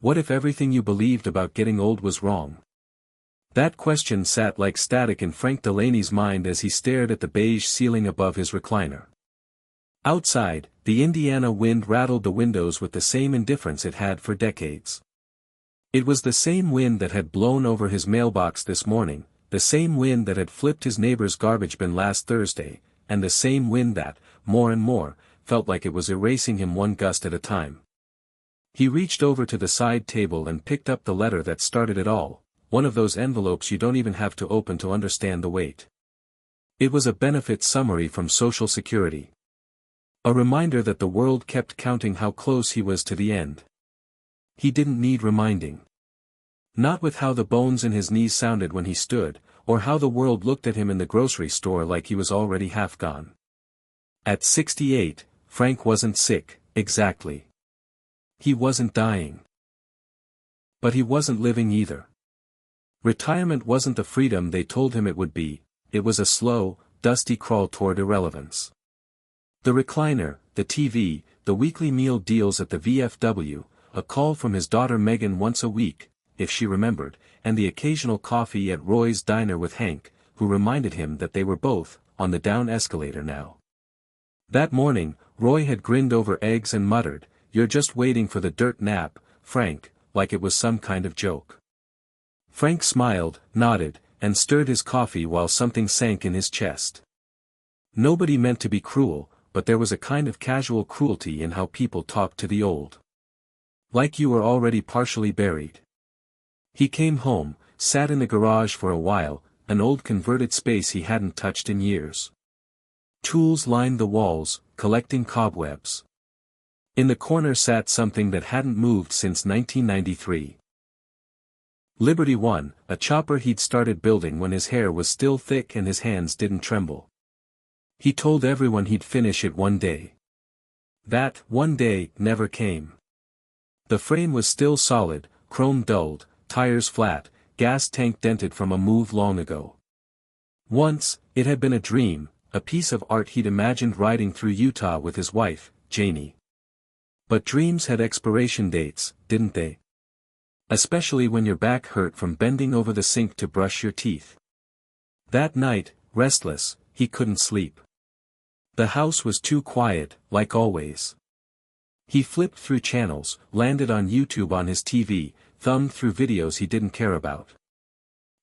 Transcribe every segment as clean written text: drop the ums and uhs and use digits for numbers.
What if everything you believed about getting old was wrong? That question sat like static in Frank Delaney's mind as he stared at the beige ceiling above his recliner. Outside, the Indiana wind rattled the windows with the same indifference it had for decades. It was the same wind that had blown over his mailbox this morning, the same wind that had flipped his neighbor's garbage bin last Thursday, and the same wind that, more and more, felt like it was erasing him one gust at a time. He reached over to the side table and picked up the letter that started it all, one of those envelopes you don't even have to open to understand the weight. It was a benefit summary from Social Security. A reminder that the world kept counting how close he was to the end. He didn't need reminding. Not with how the bones in his knees sounded when he stood, or how the world looked at him in the grocery store like he was already half gone. At 68, Frank wasn't sick, exactly. He wasn't dying. But he wasn't living either. Retirement wasn't the freedom they told him it would be, it was a slow, dusty crawl toward irrelevance. The recliner, the TV, the weekly meal deals at the VFW, a call from his daughter Megan once a week, if she remembered, and the occasional coffee at Roy's diner with Hank, who reminded him that they were both on the down escalator now. That morning, Roy had grinned over eggs and muttered, "You're just waiting for the dirt nap, Frank," like it was some kind of joke. Frank smiled, nodded, and stirred his coffee while something sank in his chest. Nobody meant to be cruel, but there was a kind of casual cruelty in how people talked to the old. Like you were already partially buried. He came home, sat in the garage for a while, an old converted space he hadn't touched in years. Tools lined the walls, collecting cobwebs. In the corner sat something that hadn't moved since 1993. Liberty One, a chopper he'd started building when his hair was still thick and his hands didn't tremble. He told everyone he'd finish it one day. That one day never came. The frame was still solid, chrome dulled, tires flat, gas tank dented from a move long ago. Once, it had been a dream, a piece of art he'd imagined riding through Utah with his wife, Janie. But dreams had expiration dates, didn't they? Especially when your back hurt from bending over the sink to brush your teeth. That night, restless, he couldn't sleep. The house was too quiet, like always. He flipped through channels, landed on YouTube on his TV, thumbed through videos he didn't care about.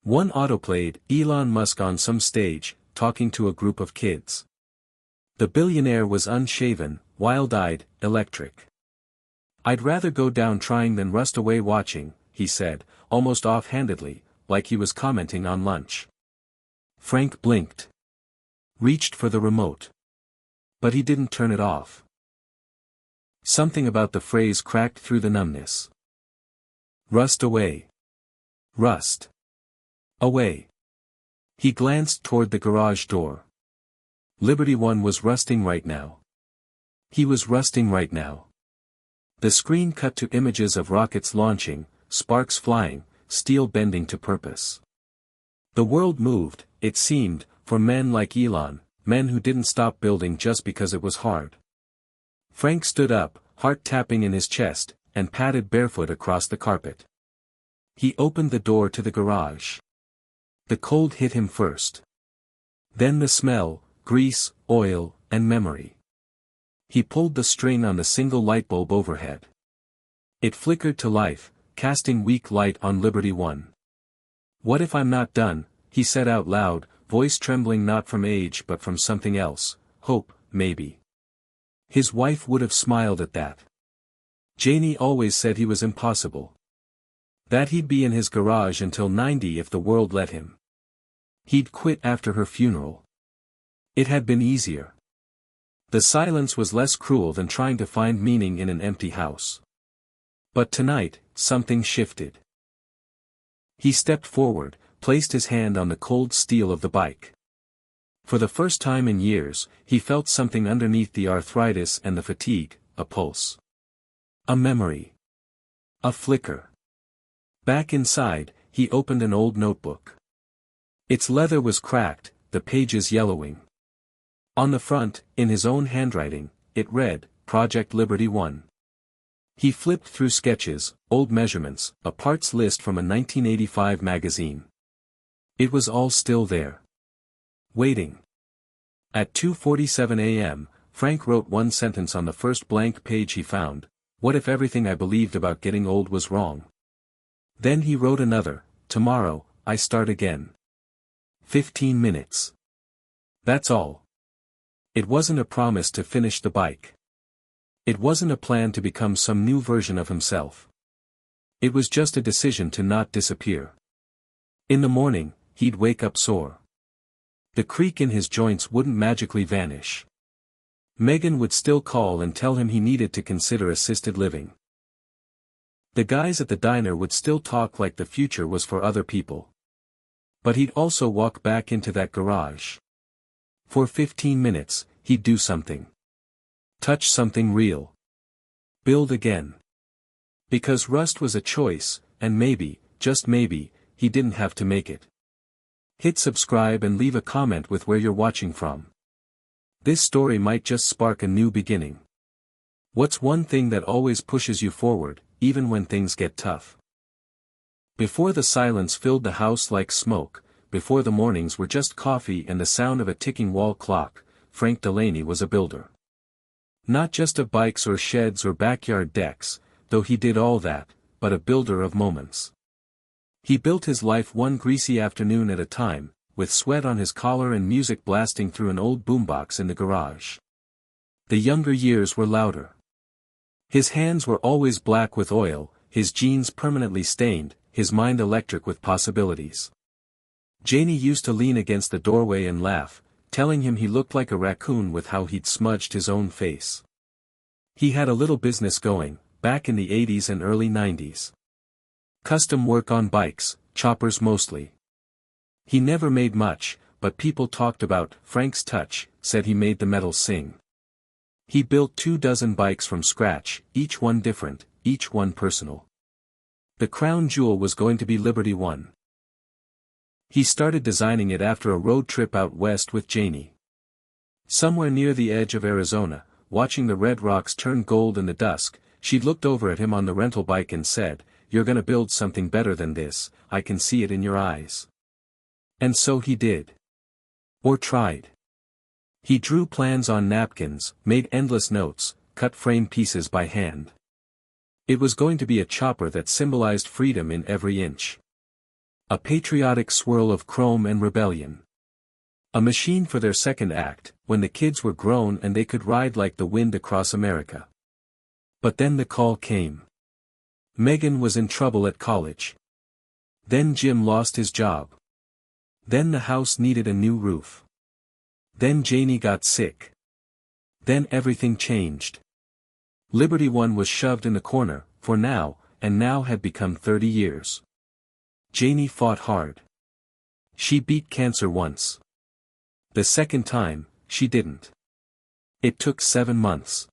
One autoplayed, Elon Musk on some stage, talking to a group of kids. The billionaire was unshaven, wild-eyed, electric. "I'd rather go down trying than rust away watching," he said, almost offhandedly, like he was commenting on lunch. Frank blinked. Reached for the remote. But he didn't turn it off. Something about the phrase cracked through the numbness. Rust away. Rust. Away. He glanced toward the garage door. Liberty One was rusting right now. He was rusting right now. The screen cut to images of rockets launching, sparks flying, steel bending to purpose. The world moved, it seemed, for men like Elon, men who didn't stop building just because it was hard. Frank stood up, heart tapping in his chest, and padded barefoot across the carpet. He opened the door to the garage. The cold hit him first. Then the smell, grease, oil, and memory. He pulled the string on the single light bulb overhead. It flickered to life, casting weak light on Liberty One. "What if I'm not done?" he said out loud, voice trembling not from age but from something else, hope, maybe. His wife would have smiled at that. Janie always said he was impossible. That he'd be in his garage until 90 if the world let him. He'd quit after her funeral. It had been easier. The silence was less cruel than trying to find meaning in an empty house. But tonight, something shifted. He stepped forward, placed his hand on the cold steel of the bike. For the first time in years, he felt something underneath the arthritis and the fatigue, a pulse. A memory. A flicker. Back inside, he opened an old notebook. Its leather was cracked, the pages yellowing. On the front, in his own handwriting, it read, Project Liberty One. He flipped through sketches, old measurements, a parts list from a 1985 magazine. It was all still there. Waiting. At 2:47 a.m., Frank wrote one sentence on the first blank page he found: "What if everything I believed about getting old was wrong?" Then he wrote another: "Tomorrow, I start again. 15 minutes. That's all." It wasn't a promise to finish the bike. It wasn't a plan to become some new version of himself. It was just a decision to not disappear. In the morning, he'd wake up sore. The creak in his joints wouldn't magically vanish. Megan would still call and tell him he needed to consider assisted living. The guys at the diner would still talk like the future was for other people. But he'd also walk back into that garage. For 15 minutes, he'd do something. Touch something real. Build again. Because rust was a choice, and maybe, just maybe, he didn't have to make it. Hit subscribe and leave a comment with where you're watching from. This story might just spark a new beginning. What's one thing that always pushes you forward, even when things get tough? Before the silence filled the house like smoke, before the mornings were just coffee and the sound of a ticking wall clock, Frank Delaney was a builder. Not just of bikes or sheds or backyard decks, though he did all that, but a builder of moments. He built his life one greasy afternoon at a time, with sweat on his collar and music blasting through an old boombox in the garage. The younger years were louder. His hands were always black with oil, his jeans permanently stained, his mind electric with possibilities. Janie used to lean against the doorway and laugh, telling him he looked like a raccoon with how he'd smudged his own face. He had a little business going, back in the 80s and early 90s. Custom work on bikes, choppers mostly. He never made much, but people talked about Frank's touch, said he made the metal sing. He built 24 bikes from scratch, each one different, each one personal. The crown jewel was going to be Liberty One. He started designing it after a road trip out west with Janie. Somewhere near the edge of Arizona, watching the red rocks turn gold in the dusk, she'd looked over at him on the rental bike and said, "You're gonna build something better than this, I can see it in your eyes." And so he did. Or tried. He drew plans on napkins, made endless notes, cut frame pieces by hand. It was going to be a chopper that symbolized freedom in every inch. A patriotic swirl of chrome and rebellion. A machine for their second act, when the kids were grown and they could ride like the wind across America. But then the call came. Megan was in trouble at college. Then Jim lost his job. Then the house needed a new roof. Then Janie got sick. Then everything changed. Liberty One was shoved in the corner, for now, and now had become 30 years. Janie fought hard. She beat cancer once. The second time, she didn't. It took 7 months.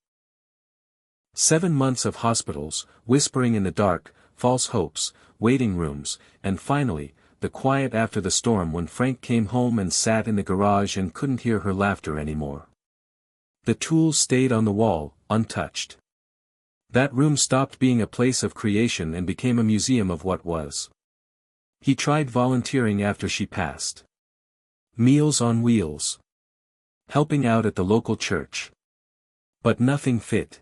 7 months of hospitals, whispering in the dark, false hopes, waiting rooms, and finally, the quiet after the storm when Frank came home and sat in the garage and couldn't hear her laughter anymore. The tools stayed on the wall, untouched. That room stopped being a place of creation and became a museum of what was. He tried volunteering after she passed. Meals on Wheels. Helping out at the local church. But nothing fit.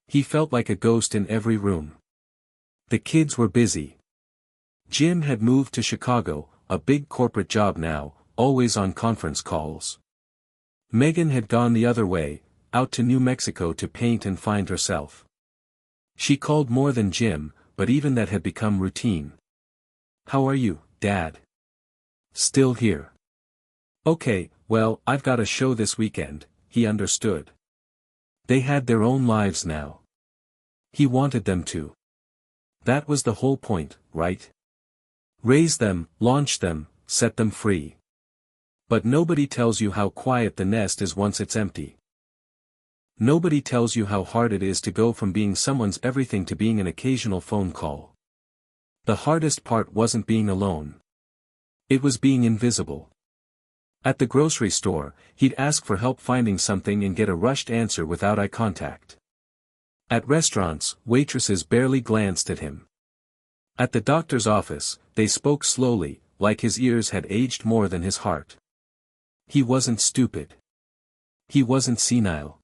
He felt like a ghost in every room. The kids were busy. Jim had moved to Chicago, a big corporate job now, always on conference calls. Megan had gone the other way, out to New Mexico to paint and find herself. She called more than Jim, but even that had become routine. "How are you, Dad?" "Still here." "Okay, well, I've got a show this weekend," he understood. They had their own lives now. He wanted them to. That was the whole point, right? Raise them, launch them, set them free. But nobody tells you how quiet the nest is once it's empty. Nobody tells you how hard it is to go from being someone's everything to being an occasional phone call. The hardest part wasn't being alone. It was being invisible. At the grocery store, he'd ask for help finding something and get a rushed answer without eye contact. At restaurants, waitresses barely glanced at him. At the doctor's office, they spoke slowly, like his ears had aged more than his heart. He wasn't stupid. He wasn't senile.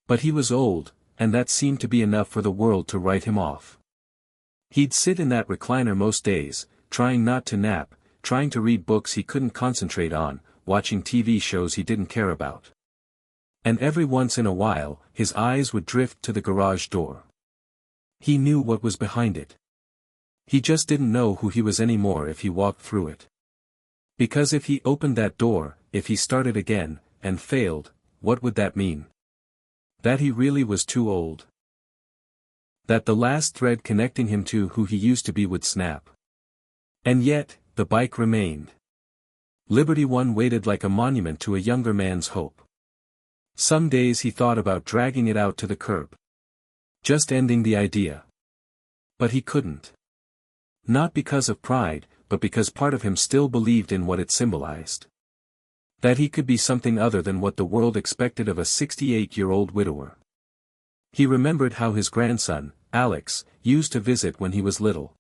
But he was old, and that seemed to be enough for the world to write him off. He'd sit in that recliner most days, trying not to nap, trying to read books he couldn't concentrate on, watching TV shows he didn't care about. And every once in a while, his eyes would drift to the garage door. He knew what was behind it. He just didn't know who he was anymore if he walked through it. Because if he opened that door, if he started again, and failed, what would that mean? That he really was too old. That the last thread connecting him to who he used to be would snap. And yet, the bike remained. Liberty One waited like a monument to a younger man's hope. Some days he thought about dragging it out to the curb. Just ending the idea. But he couldn't. Not because of pride, but because part of him still believed in what it symbolized. That he could be something other than what the world expected of a 68-year-old widower. He remembered how his grandson, Alex, used to visit when he was little.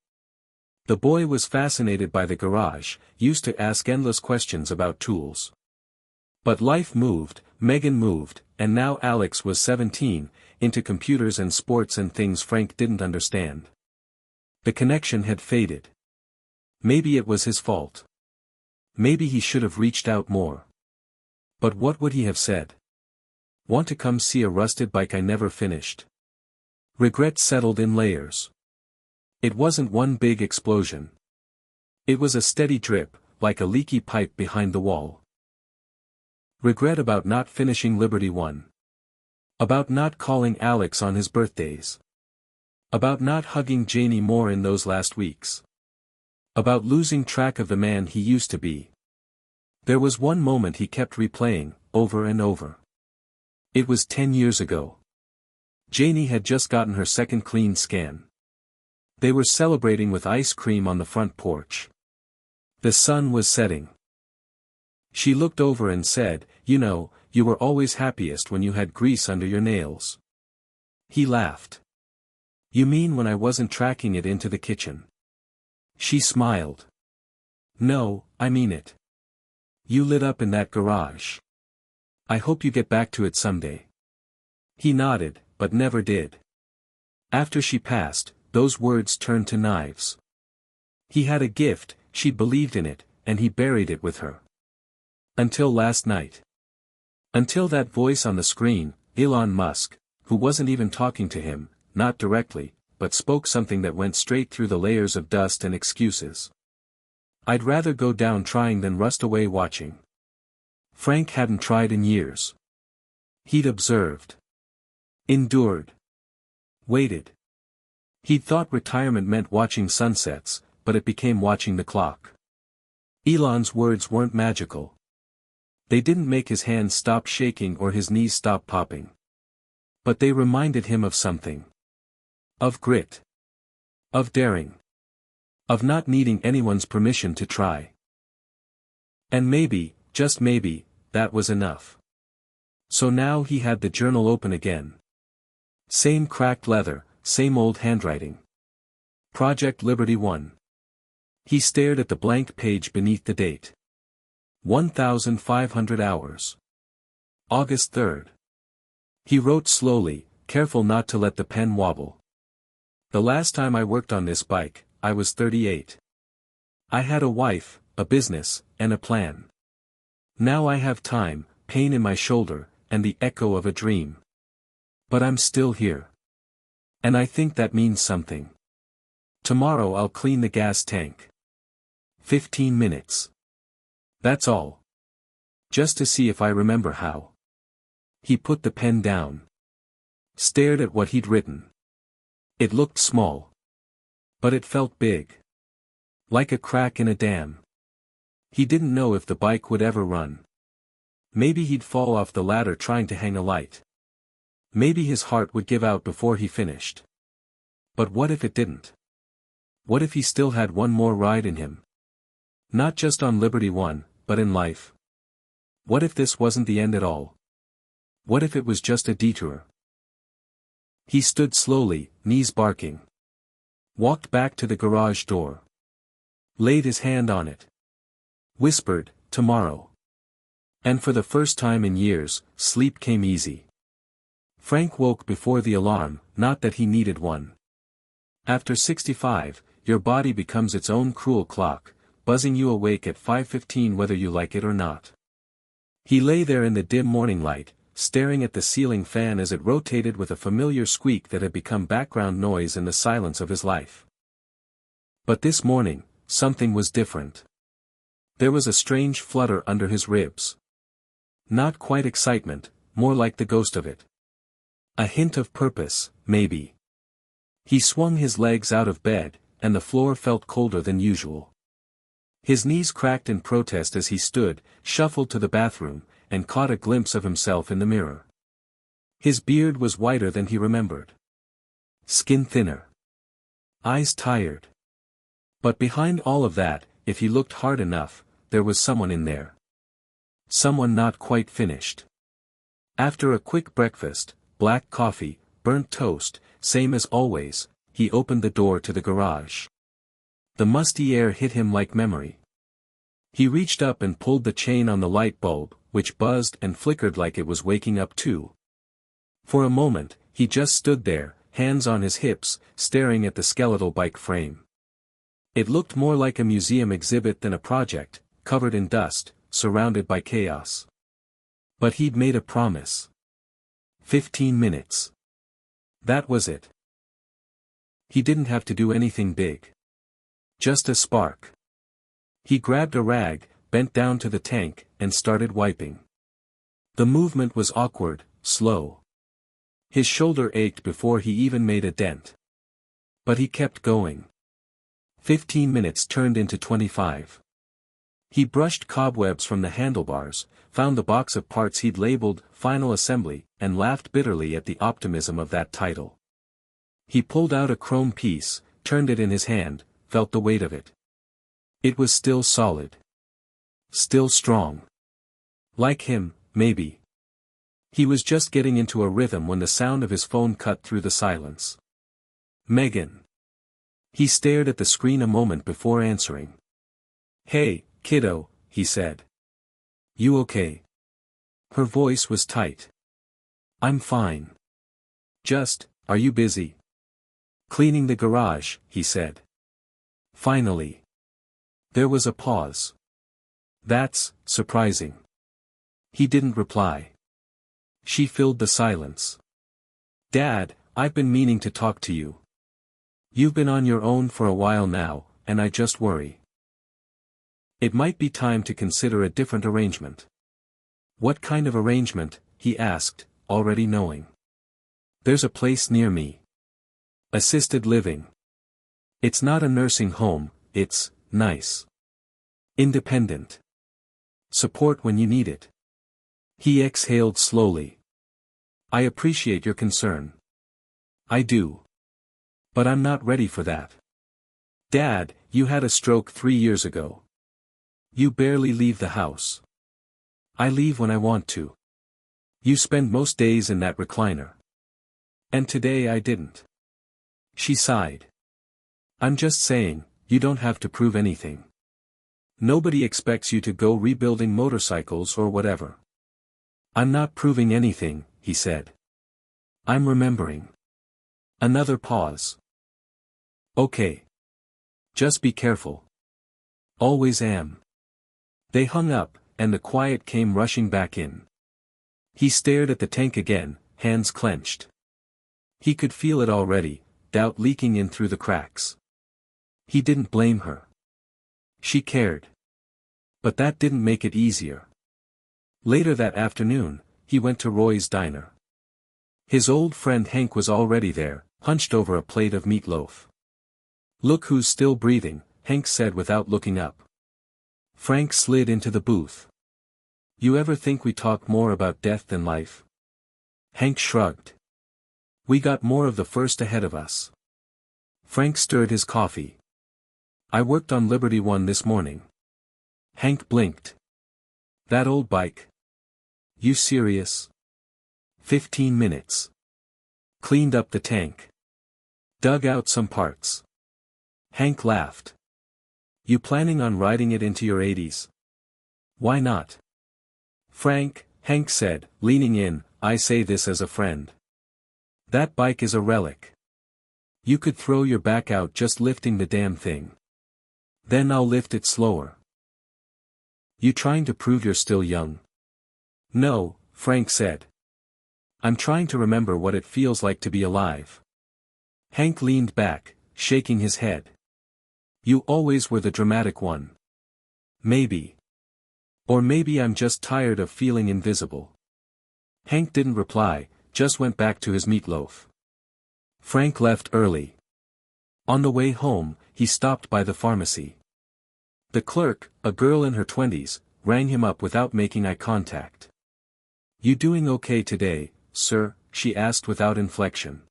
The boy was fascinated by the garage, used to ask endless questions about tools. But life moved, Megan moved, and now Alex was 17, into computers and sports and things Frank didn't understand. The connection had faded. Maybe it was his fault. Maybe he should have reached out more. But what would he have said? Want to come see a rusted bike I never finished? Regret settled in layers. It wasn't one big explosion. It was a steady drip, like a leaky pipe behind the wall. Regret about not finishing Liberty One. About not calling Alex on his birthdays. About not hugging Janie more in those last weeks. About losing track of the man he used to be. There was one moment he kept replaying, over and over. It was 10 years ago. Janie had just gotten her second clean scan. They were celebrating with ice cream on the front porch. The sun was setting. She looked over and said, "You know, you were always happiest when you had grease under your nails." He laughed. "You mean when I wasn't tracking it into the kitchen?" She smiled. "No, I mean it. You lit up in that garage. I hope you get back to it someday." He nodded, but never did. After she passed, those words turned to knives. He had a gift, she believed in it, and he buried it with her. Until last night. Until that voice on the screen, Elon Musk, who wasn't even talking to him, not directly, but spoke something that went straight through the layers of dust and excuses. "I'd rather go down trying than rust away watching." Frank hadn't tried in years. He'd observed. Endured. Waited. He'd thought retirement meant watching sunsets, but it became watching the clock. Elon's words weren't magical. They didn't make his hands stop shaking or his knees stop popping. But they reminded him of something. Of grit. Of daring. Of not needing anyone's permission to try. And maybe, just maybe, that was enough. So now he had the journal open again. Same cracked leather, same old handwriting. Project Liberty One. He stared at the blank page beneath the date. 1,500 hours. August 3rd. He wrote slowly, careful not to let the pen wobble. "The last time I worked on this bike, I was 38. I had a wife, a business, and a plan. Now I have time, pain in my shoulder, and the echo of a dream. But I'm still here. And I think that means something. Tomorrow I'll clean the gas tank. 15 minutes. That's all. Just to see if I remember how." He put the pen down. Stared at what he'd written. It looked small. But it felt big. Like a crack in a dam. He didn't know if the bike would ever run. Maybe he'd fall off the ladder trying to hang a light. Maybe his heart would give out before he finished. But what if it didn't? What if he still had one more ride in him? Not just on Liberty One, but in life. What if this wasn't the end at all? What if it was just a detour? He stood slowly, knees barking. Walked back to the garage door. Laid his hand on it. Whispered, "Tomorrow." And for the first time in years, sleep came easy. Frank woke before the alarm, not that he needed one. After 65, your body becomes its own cruel clock, buzzing you awake at 5:15 whether you like it or not. He lay there in the dim morning light, staring at the ceiling fan as it rotated with a familiar squeak that had become background noise in the silence of his life. But this morning, something was different. There was a strange flutter under his ribs. Not quite excitement, more like the ghost of it. A hint of purpose, maybe. He swung his legs out of bed, and the floor felt colder than usual. His knees cracked in protest as he stood, shuffled to the bathroom, and caught a glimpse of himself in the mirror. His beard was whiter than he remembered. Skin thinner. Eyes tired. But behind all of that, if he looked hard enough, there was someone in there. Someone not quite finished. After a quick breakfast, black coffee, burnt toast, same as always, he opened the door to the garage. The musty air hit him like memory. He reached up and pulled the chain on the light bulb, which buzzed and flickered like it was waking up too. For a moment, he just stood there, hands on his hips, staring at the skeletal bike frame. It looked more like a museum exhibit than a project, covered in dust, surrounded by chaos. But he'd made a promise. 15 minutes. That was it. He didn't have to do anything big. Just a spark. He grabbed a rag, bent down to the tank, and started wiping. The movement was awkward, slow. His shoulder ached before he even made a dent. But he kept going. 15 minutes turned into 25. He brushed cobwebs from the handlebars, found the box of parts he'd labeled "Final Assembly," and laughed bitterly at the optimism of that title. He pulled out a chrome piece, turned it in his hand, felt the weight of it. It was still solid. Still strong. Like him, maybe. He was just getting into a rhythm when the sound of his phone cut through the silence. Megan. He stared at the screen a moment before answering. "Hey, kiddo," he said. "You okay?" Her voice was tight. "I'm fine. Are you busy?" "Cleaning the garage," he said. Finally. There was a pause. "That's surprising." He didn't reply. She filled the silence. "Dad, I've been meaning to talk to you. You've been on your own for a while now, and I just worry. It might be time to consider a different arrangement." "What kind of arrangement?" he asked, already knowing. "There's a place near me. Assisted living. It's not a nursing home, it's nice. Independent. Support when you need it." He exhaled slowly. "I appreciate your concern. I do. But I'm not ready for that. Dad, you had a stroke 3 years ago. You barely leave the house. I leave when I want to. You spend most days in that recliner. And today I didn't." She sighed. "I'm just saying, you don't have to prove anything. Nobody expects you to go rebuilding motorcycles or whatever." "I'm not proving anything," he said. "I'm remembering." Another pause. "Okay. Just be careful." "Always am." They hung up, and the quiet came rushing back in. He stared at the tank again, hands clenched. He could feel it already, doubt leaking in through the cracks. He didn't blame her. She cared. But that didn't make it easier. Later that afternoon, he went to Roy's diner. His old friend Hank was already there, hunched over a plate of meatloaf. "Look who's still breathing," Hank said without looking up. Frank slid into the booth. "You ever think we talk more about death than life?" Hank shrugged. "We got more of the first ahead of us." Frank stirred his coffee. "I worked on Liberty One this morning." Hank blinked. "That old bike? You serious?" 15 minutes. Cleaned up the tank. Dug out some parts. Hank laughed. You planning on riding it into your 80s? Why not? Frank, Hank said, leaning in, I say this as a friend. That bike is a relic. You could throw your back out just lifting the damn thing. Then I'll lift it slower. You trying to prove you're still young? No, Frank said. I'm trying to remember what it feels like to be alive. Hank leaned back, shaking his head. You always were the dramatic one. Maybe. Or maybe I'm just tired of feeling invisible. Hank didn't reply, just went back to his meatloaf. Frank left early. On the way home, he stopped by the pharmacy. The clerk, a girl in her 20s, rang him up without making eye contact. You doing okay today, sir? She asked without inflection.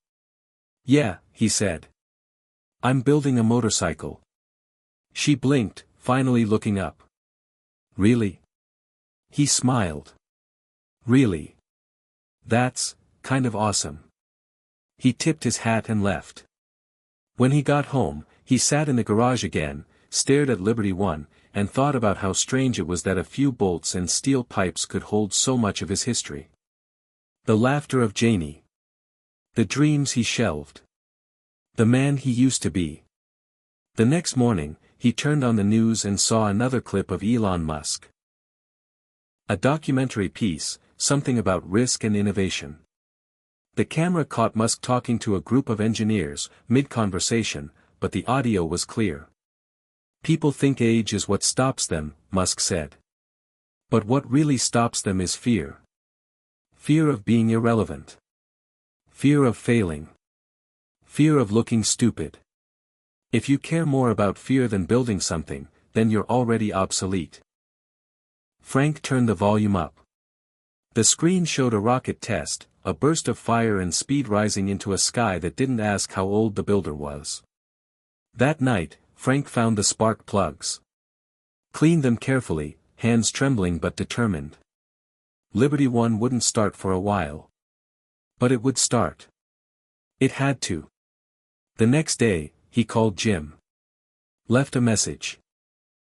Yeah, he said. I'm building a motorcycle. She blinked, finally looking up. Really? He smiled. Really? That's kind of awesome. He tipped his hat and left. When he got home, he sat in the garage again, stared at Liberty One, and thought about how strange it was that a few bolts and steel pipes could hold so much of his history. The laughter of Janie. The dreams he shelved. The man he used to be. The next morning, he turned on the news and saw another clip of Elon Musk. A documentary piece, something about risk and innovation. The camera caught Musk talking to a group of engineers, mid-conversation, but the audio was clear. People think age is what stops them, Musk said. But what really stops them is fear. Fear of being irrelevant. Fear of failing. Fear of looking stupid. If you care more about fear than building something, then you're already obsolete. Frank turned the volume up. The screen showed a rocket test, a burst of fire and speed rising into a sky that didn't ask how old the builder was. That night, Frank found the spark plugs. Cleaned them carefully, hands trembling but determined. Liberty One wouldn't start for a while. But it would start. It had to. The next day, he called Jim. Left a message.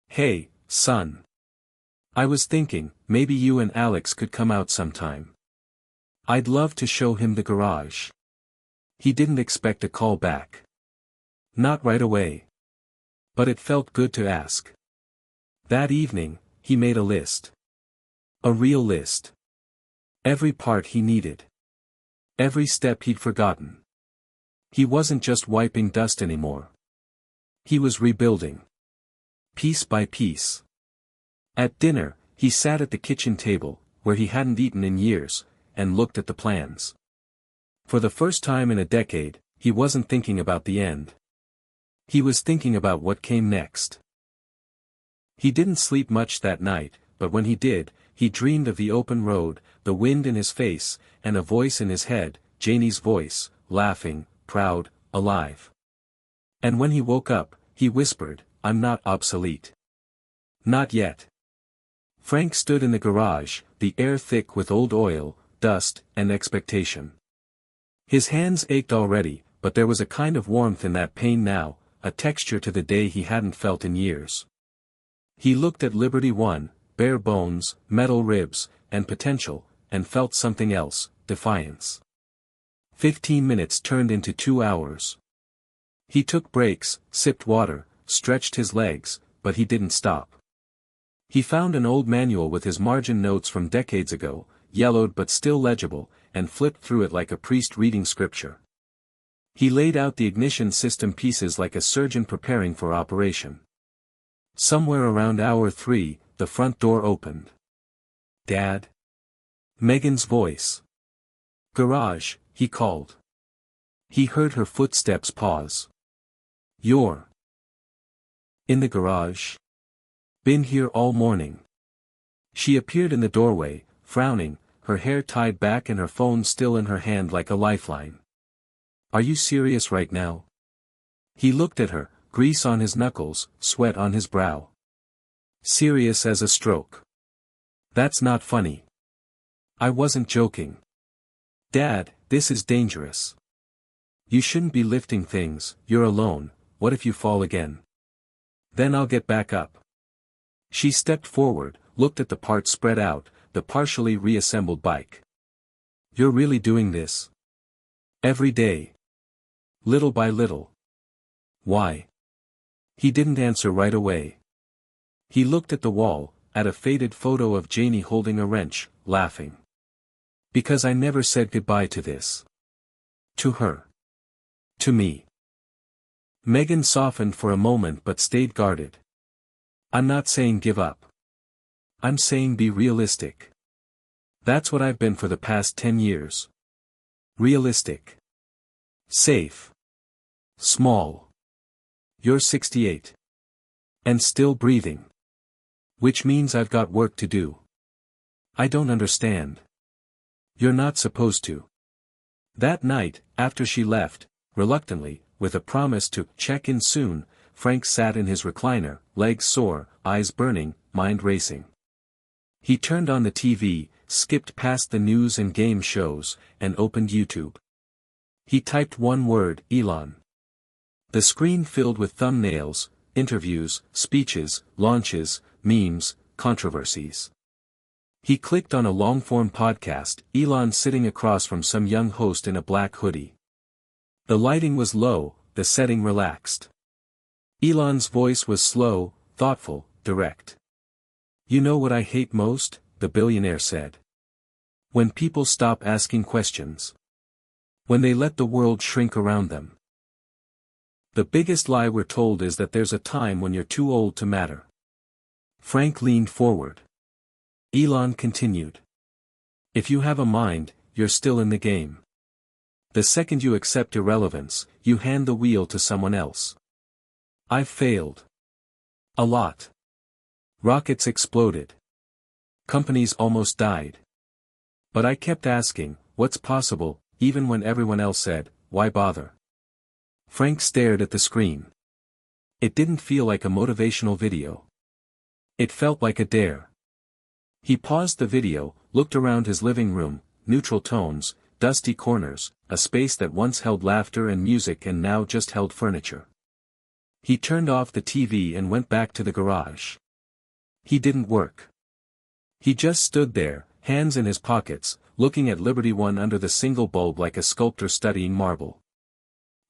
Hey, son. I was thinking, maybe you and Alex could come out sometime. I'd love to show him the garage. He didn't expect a call back. Not right away. But it felt good to ask. That evening, he made a list. A real list. Every part he needed. Every step he'd forgotten. He wasn't just wiping dust anymore. He was rebuilding. Piece by piece. At dinner, he sat at the kitchen table, where he hadn't eaten in years, and looked at the plans. For the first time in a decade, he wasn't thinking about the end. He was thinking about what came next. He didn't sleep much that night, but when he did, he dreamed of the open road, the wind in his face, and a voice in his head, Janie's voice, laughing, proud, alive. And when he woke up, he whispered, I'm not obsolete. Not yet. Frank stood in the garage, the air thick with old oil, dust, and expectation. His hands ached already, but there was a kind of warmth in that pain now, a texture to the day he hadn't felt in years. He looked at Liberty One, bare bones, metal ribs, and potential, and felt something else, defiance. 15 minutes turned into 2 hours. He took breaks, sipped water, stretched his legs, but he didn't stop. He found an old manual with his margin notes from decades ago, yellowed but still legible, and flipped through it like a priest reading scripture. He laid out the ignition system pieces like a surgeon preparing for operation. Somewhere around hour 3, the front door opened. Dad? Megan's voice. Garage, he called. He heard her footsteps pause. You're in the garage? Been here all morning. She appeared in the doorway, frowning, her hair tied back and her phone still in her hand like a lifeline. Are you serious right now? He looked at her, grease on his knuckles, sweat on his brow. Serious as a stroke. That's not funny. I wasn't joking. Dad, this is dangerous. You shouldn't be lifting things, you're alone, what if you fall again? Then I'll get back up. She stepped forward, looked at the parts spread out, the partially reassembled bike. You're really doing this? Every day? Little by little? Why? He didn't answer right away. He looked at the wall, at a faded photo of Janie holding a wrench, laughing. Because I never said goodbye to this. To her. To me. Megan softened for a moment but stayed guarded. I'm not saying give up. I'm saying be realistic. That's what I've been for the past 10 years. Realistic. Safe. Small. You're 68. And still breathing. Which means I've got work to do. I don't understand. You're not supposed to. That night, after she left, reluctantly, with a promise to check in soon, Frank sat in his recliner, legs sore, eyes burning, mind racing. He turned on the TV, skipped past the news and game shows, and opened YouTube. He typed one word, Elon. The screen filled with thumbnails, interviews, speeches, launches, memes, controversies. He clicked on a long-form podcast, Elon sitting across from some young host in a black hoodie. The lighting was low, the setting relaxed. Elon's voice was slow, thoughtful, direct. You know what I hate most? The billionaire said. When people stop asking questions. When they let the world shrink around them. The biggest lie we're told is that there's a time when you're too old to matter. Frank leaned forward. Elon continued. If you have a mind, you're still in the game. The second you accept irrelevance, you hand the wheel to someone else. I've failed. A lot. Rockets exploded. Companies almost died. But I kept asking, what's possible, even when everyone else said, why bother? Frank stared at the screen. It didn't feel like a motivational video. It felt like a dare. He paused the video, looked around his living room, neutral tones, dusty corners, a space that once held laughter and music and now just held furniture. He turned off the TV and went back to the garage. He didn't work. He just stood there, hands in his pockets, looking at Liberty One under the single bulb like a sculptor studying marble.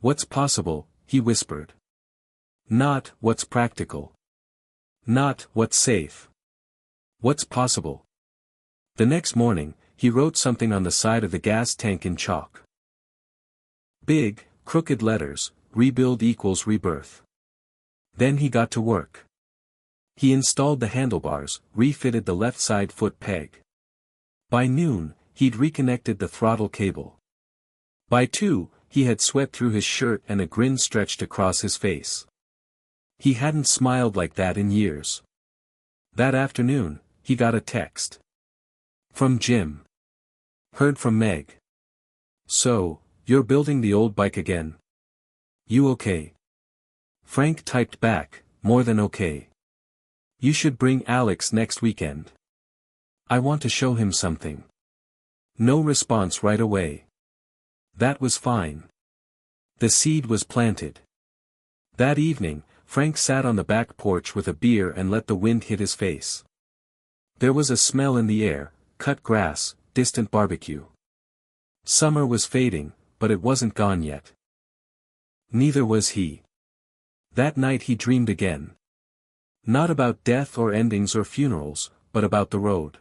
What's possible, he whispered. Not what's practical. Not what's safe. What's possible? The next morning, he wrote something on the side of the gas tank in chalk. Big, crooked letters, rebuild equals rebirth. Then he got to work. He installed the handlebars, refitted the left side foot peg. By noon, he'd reconnected the throttle cable. By 2, he had sweat through his shirt and a grin stretched across his face. He hadn't smiled like that in years. That afternoon, he got a text. From Jim. Heard from Meg. So, you're building the old bike again? You okay? Frank typed back, more than okay. You should bring Alex next weekend. I want to show him something. No response right away. That was fine. The seed was planted. That evening, Frank sat on the back porch with a beer and let the wind hit his face. There was a smell in the air, cut grass, distant barbecue. Summer was fading, but it wasn't gone yet. Neither was he. That night he dreamed again. Not about death or endings or funerals, but about the road.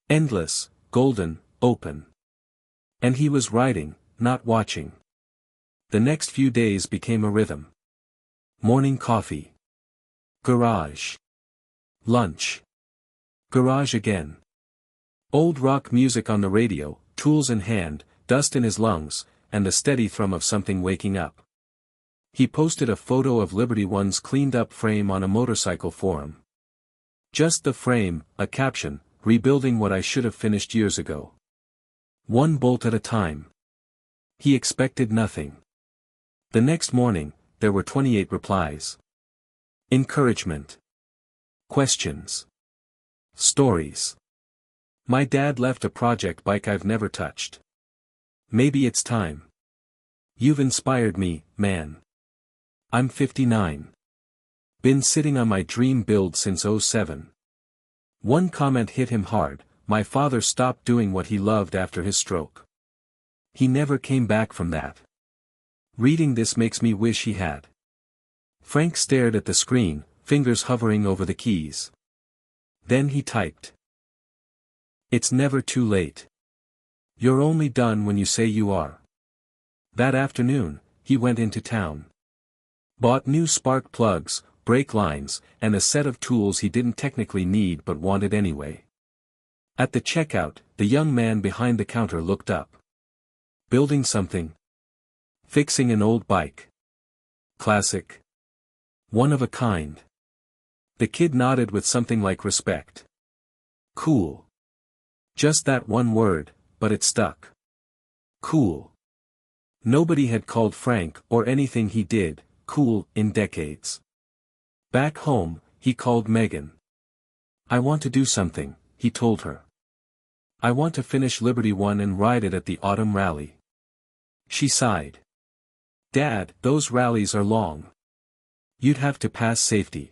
Endless, golden, open. And he was riding, not watching. The next few days became a rhythm. Morning coffee. Garage. Lunch. Garage again. Old rock music on the radio, tools in hand, dust in his lungs, and the steady thrum of something waking up. He posted a photo of Liberty One's cleaned-up frame on a motorcycle forum. Just the frame, a caption, rebuilding what I should have finished years ago. One bolt at a time. He expected nothing. The next morning, there were 28 replies. Encouragement. Questions. Stories. My dad left a project bike I've never touched. Maybe it's time. You've inspired me, man. I'm 59. Been sitting on my dream build since '07. One comment hit him hard: my father stopped doing what he loved after his stroke. He never came back from that. Reading this makes me wish he had. Frank stared at the screen, fingers hovering over the keys. Then he typed. It's never too late. You're only done when you say you are. That afternoon, he went into town. Bought new spark plugs, brake lines, and a set of tools he didn't technically need but wanted anyway. At the checkout, the young man behind the counter looked up. Building something? Fixing an old bike. Classic. One of a kind. The kid nodded with something like respect. Cool. Just that one word, but it stuck. Cool. Nobody had called Frank, or anything he did, cool, in decades. Back home, he called Megan. I want to do something, he told her. I want to finish Liberty One and ride it at the autumn rally. She sighed. Dad, those rallies are long. You'd have to pass safety.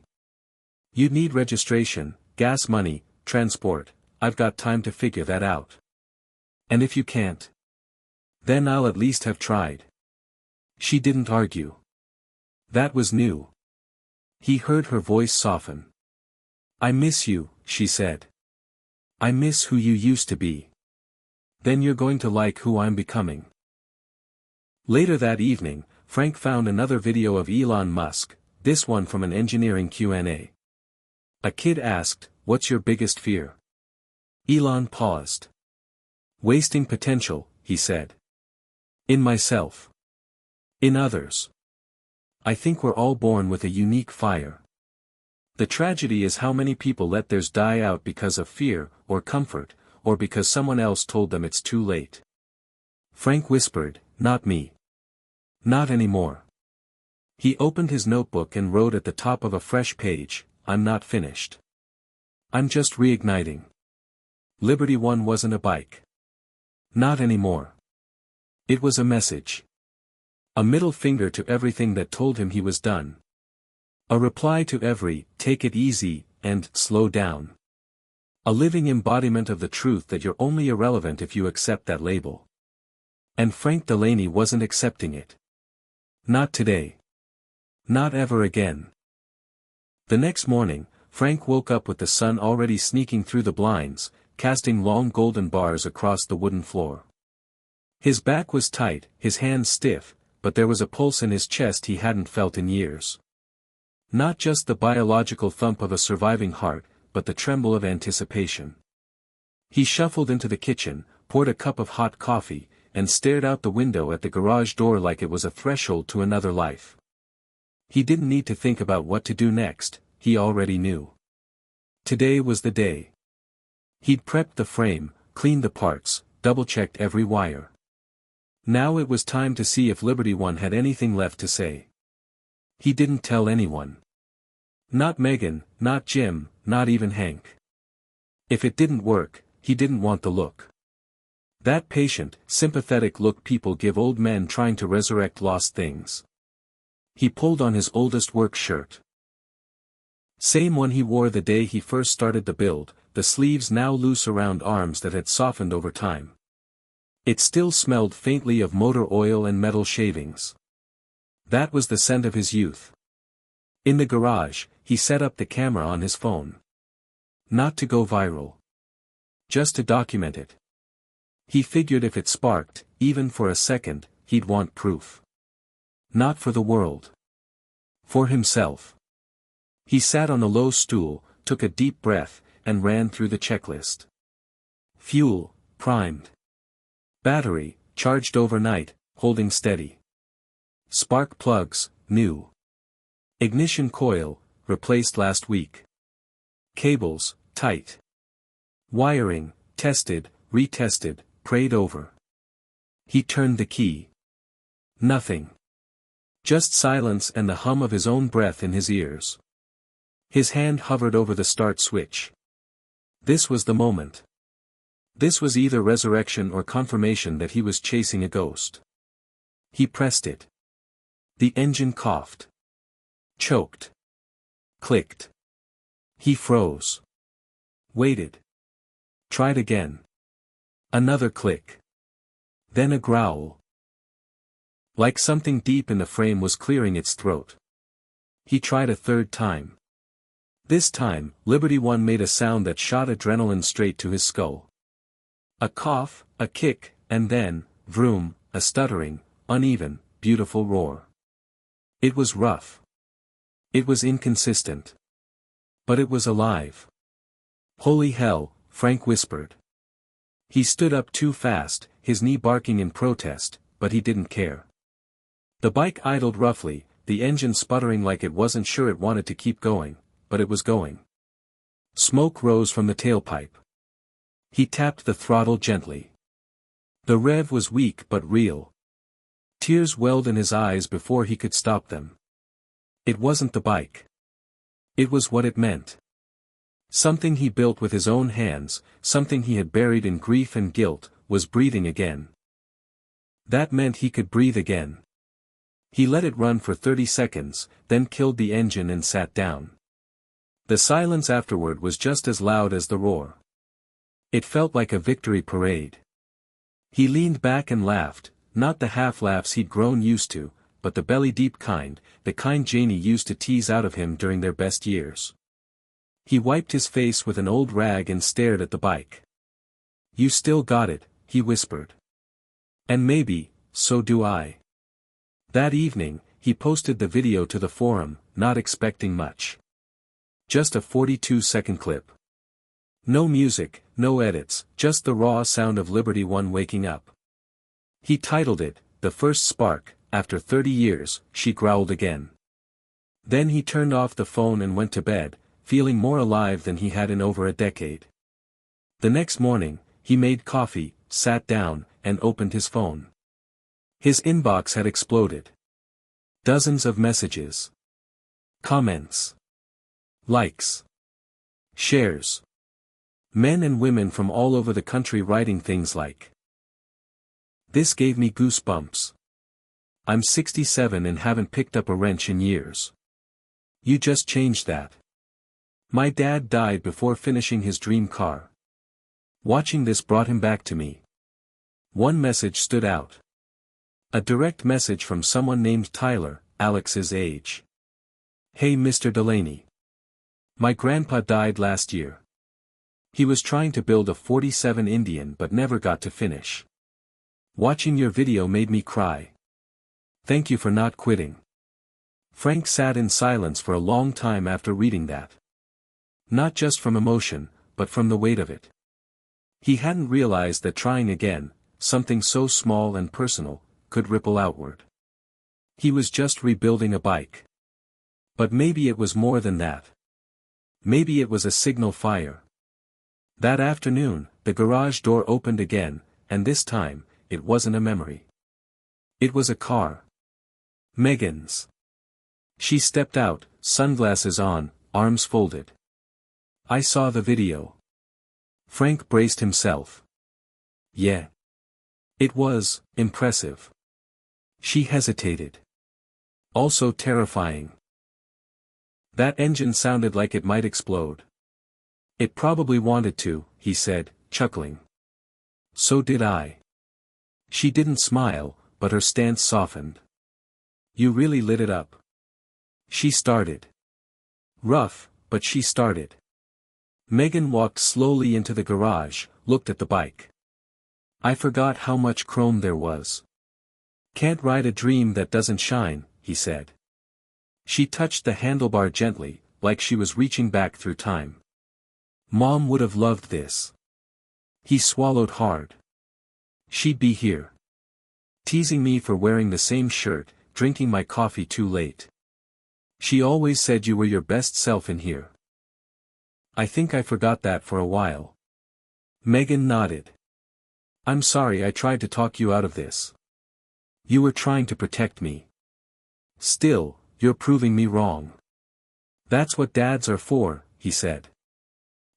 You'd need registration, gas money, transport. I've got time to figure that out. And if you can't? Then I'll at least have tried. She didn't argue. That was new. He heard her voice soften. I miss you, she said. I miss who you used to be. Then you're going to like who I'm becoming. Later that evening, Frank found another video of Elon Musk, this one from an engineering Q&A. A kid asked, "What's your biggest fear?" Elon paused. Wasting potential, he said. In myself. In others. I think we're all born with a unique fire. The tragedy is how many people let theirs die out because of fear, or comfort, or because someone else told them it's too late. Frank whispered, "Not me. Not anymore." He opened his notebook and wrote at the top of a fresh page, "I'm not finished. I'm just reigniting. Liberty One wasn't a bike. Not anymore. It was a message. A middle finger to everything that told him he was done. A reply to every, take it easy, and, slow down. A living embodiment of the truth that you're only irrelevant if you accept that label." And Frank Delaney wasn't accepting it. Not today. Not ever again. The next morning, Frank woke up with the sun already sneaking through the blinds, casting long golden bars across the wooden floor. His back was tight, his hands stiff, but there was a pulse in his chest he hadn't felt in years. Not just the biological thump of a surviving heart, but the tremble of anticipation. He shuffled into the kitchen, poured a cup of hot coffee, and stared out the window at the garage door like it was a threshold to another life. He didn't need to think about what to do next, he already knew. Today was the day. He'd prepped the frame, cleaned the parts, double-checked every wire. Now it was time to see if Liberty One had anything left to say. He didn't tell anyone. Not Megan, not Jim, not even Hank. If it didn't work, he didn't want the look. That patient, sympathetic look people give old men trying to resurrect lost things. He pulled on his oldest work shirt. Same one he wore the day he first started the build, the sleeves now loose around arms that had softened over time. It still smelled faintly of motor oil and metal shavings. That was the scent of his youth. In the garage, he set up the camera on his phone. Not to go viral. Just to document it. He figured if it sparked, even for a second, he'd want proof. Not for the world. For himself. He sat on a low stool, took a deep breath, and ran through the checklist. Fuel, primed. Battery, charged overnight, holding steady. Spark plugs, new. Ignition coil, replaced last week. Cables, tight. Wiring, tested, retested, prayed over. He turned the key. Nothing. Just silence and the hum of his own breath in his ears. His hand hovered over the start switch. This was the moment. This was either resurrection or confirmation that he was chasing a ghost. He pressed it. The engine coughed. Choked. Clicked. He froze. Waited. Tried again. Another click. Then a growl. Like something deep in the frame was clearing its throat. He tried a third time. This time, Liberty One made a sound that shot adrenaline straight to his skull. A cough, a kick, and then, vroom, a stuttering, uneven, beautiful roar. It was rough. It was inconsistent. But it was alive. Holy hell, Frank whispered. He stood up too fast, his knee barking in protest, but he didn't care. The bike idled roughly, the engine sputtering like it wasn't sure it wanted to keep going, but it was going. Smoke rose from the tailpipe. He tapped the throttle gently. The rev was weak but real. Tears welled in his eyes before he could stop them. It wasn't the bike. It was what it meant. Something he built with his own hands, something he had buried in grief and guilt, was breathing again. That meant he could breathe again. He let it run for 30 seconds, then killed the engine and sat down. The silence afterward was just as loud as the roar. It felt like a victory parade. He leaned back and laughed, not the half-laughs he'd grown used to, but the belly-deep kind, the kind Janie used to tease out of him during their best years. He wiped his face with an old rag and stared at the bike. "You still got it," he whispered. "And maybe, so do I." That evening, he posted the video to the forum, not expecting much. Just a 42-second clip. No music, no edits, just the raw sound of Liberty One waking up. He titled it, "The First Spark." After 30 years, she growled again. Then he turned off the phone and went to bed, feeling more alive than he had in over a decade. The next morning, he made coffee, sat down, and opened his phone. His inbox had exploded. Dozens of messages. Comments. Likes. Shares. Men and women from all over the country writing things like, "This gave me goosebumps. I'm 67 and haven't picked up a wrench in years. You just changed that. My dad died before finishing his dream car. Watching this brought him back to me." One message stood out. A direct message from someone named Tyler, Alex's age. "Hey Mr. Delaney. My grandpa died last year. He was trying to build a 47 Indian but never got to finish. Watching your video made me cry. Thank you for not quitting." Frank sat in silence for a long time after reading that. Not just from emotion, but from the weight of it. He hadn't realized that trying again, something so small and personal, could ripple outward. He was just rebuilding a bike. But maybe it was more than that. Maybe it was a signal fire. That afternoon, the garage door opened again, and this time, it wasn't a memory. It was a car. Megan's. She stepped out, sunglasses on, arms folded. "I saw the video." Frank braced himself. "Yeah. It was impressive." She hesitated. "Also terrifying. That engine sounded like it might explode." "It probably wanted to," he said, chuckling. "So did I." She didn't smile, but her stance softened. "You really lit it up." She started. Rough, but she started. Megan walked slowly into the garage, looked at the bike. "I forgot how much chrome there was. Can't ride a dream that doesn't shine," he said. She touched the handlebar gently, like she was reaching back through time. "Mom would have loved this." He swallowed hard. "She'd be here. Teasing me for wearing the same shirt, drinking my coffee too late. She always said you were your best self in here." "I think I forgot that for a while." Megan nodded. "I'm sorry I tried to talk you out of this. You were trying to protect me. Still, you're proving me wrong." "That's what dads are for," he said.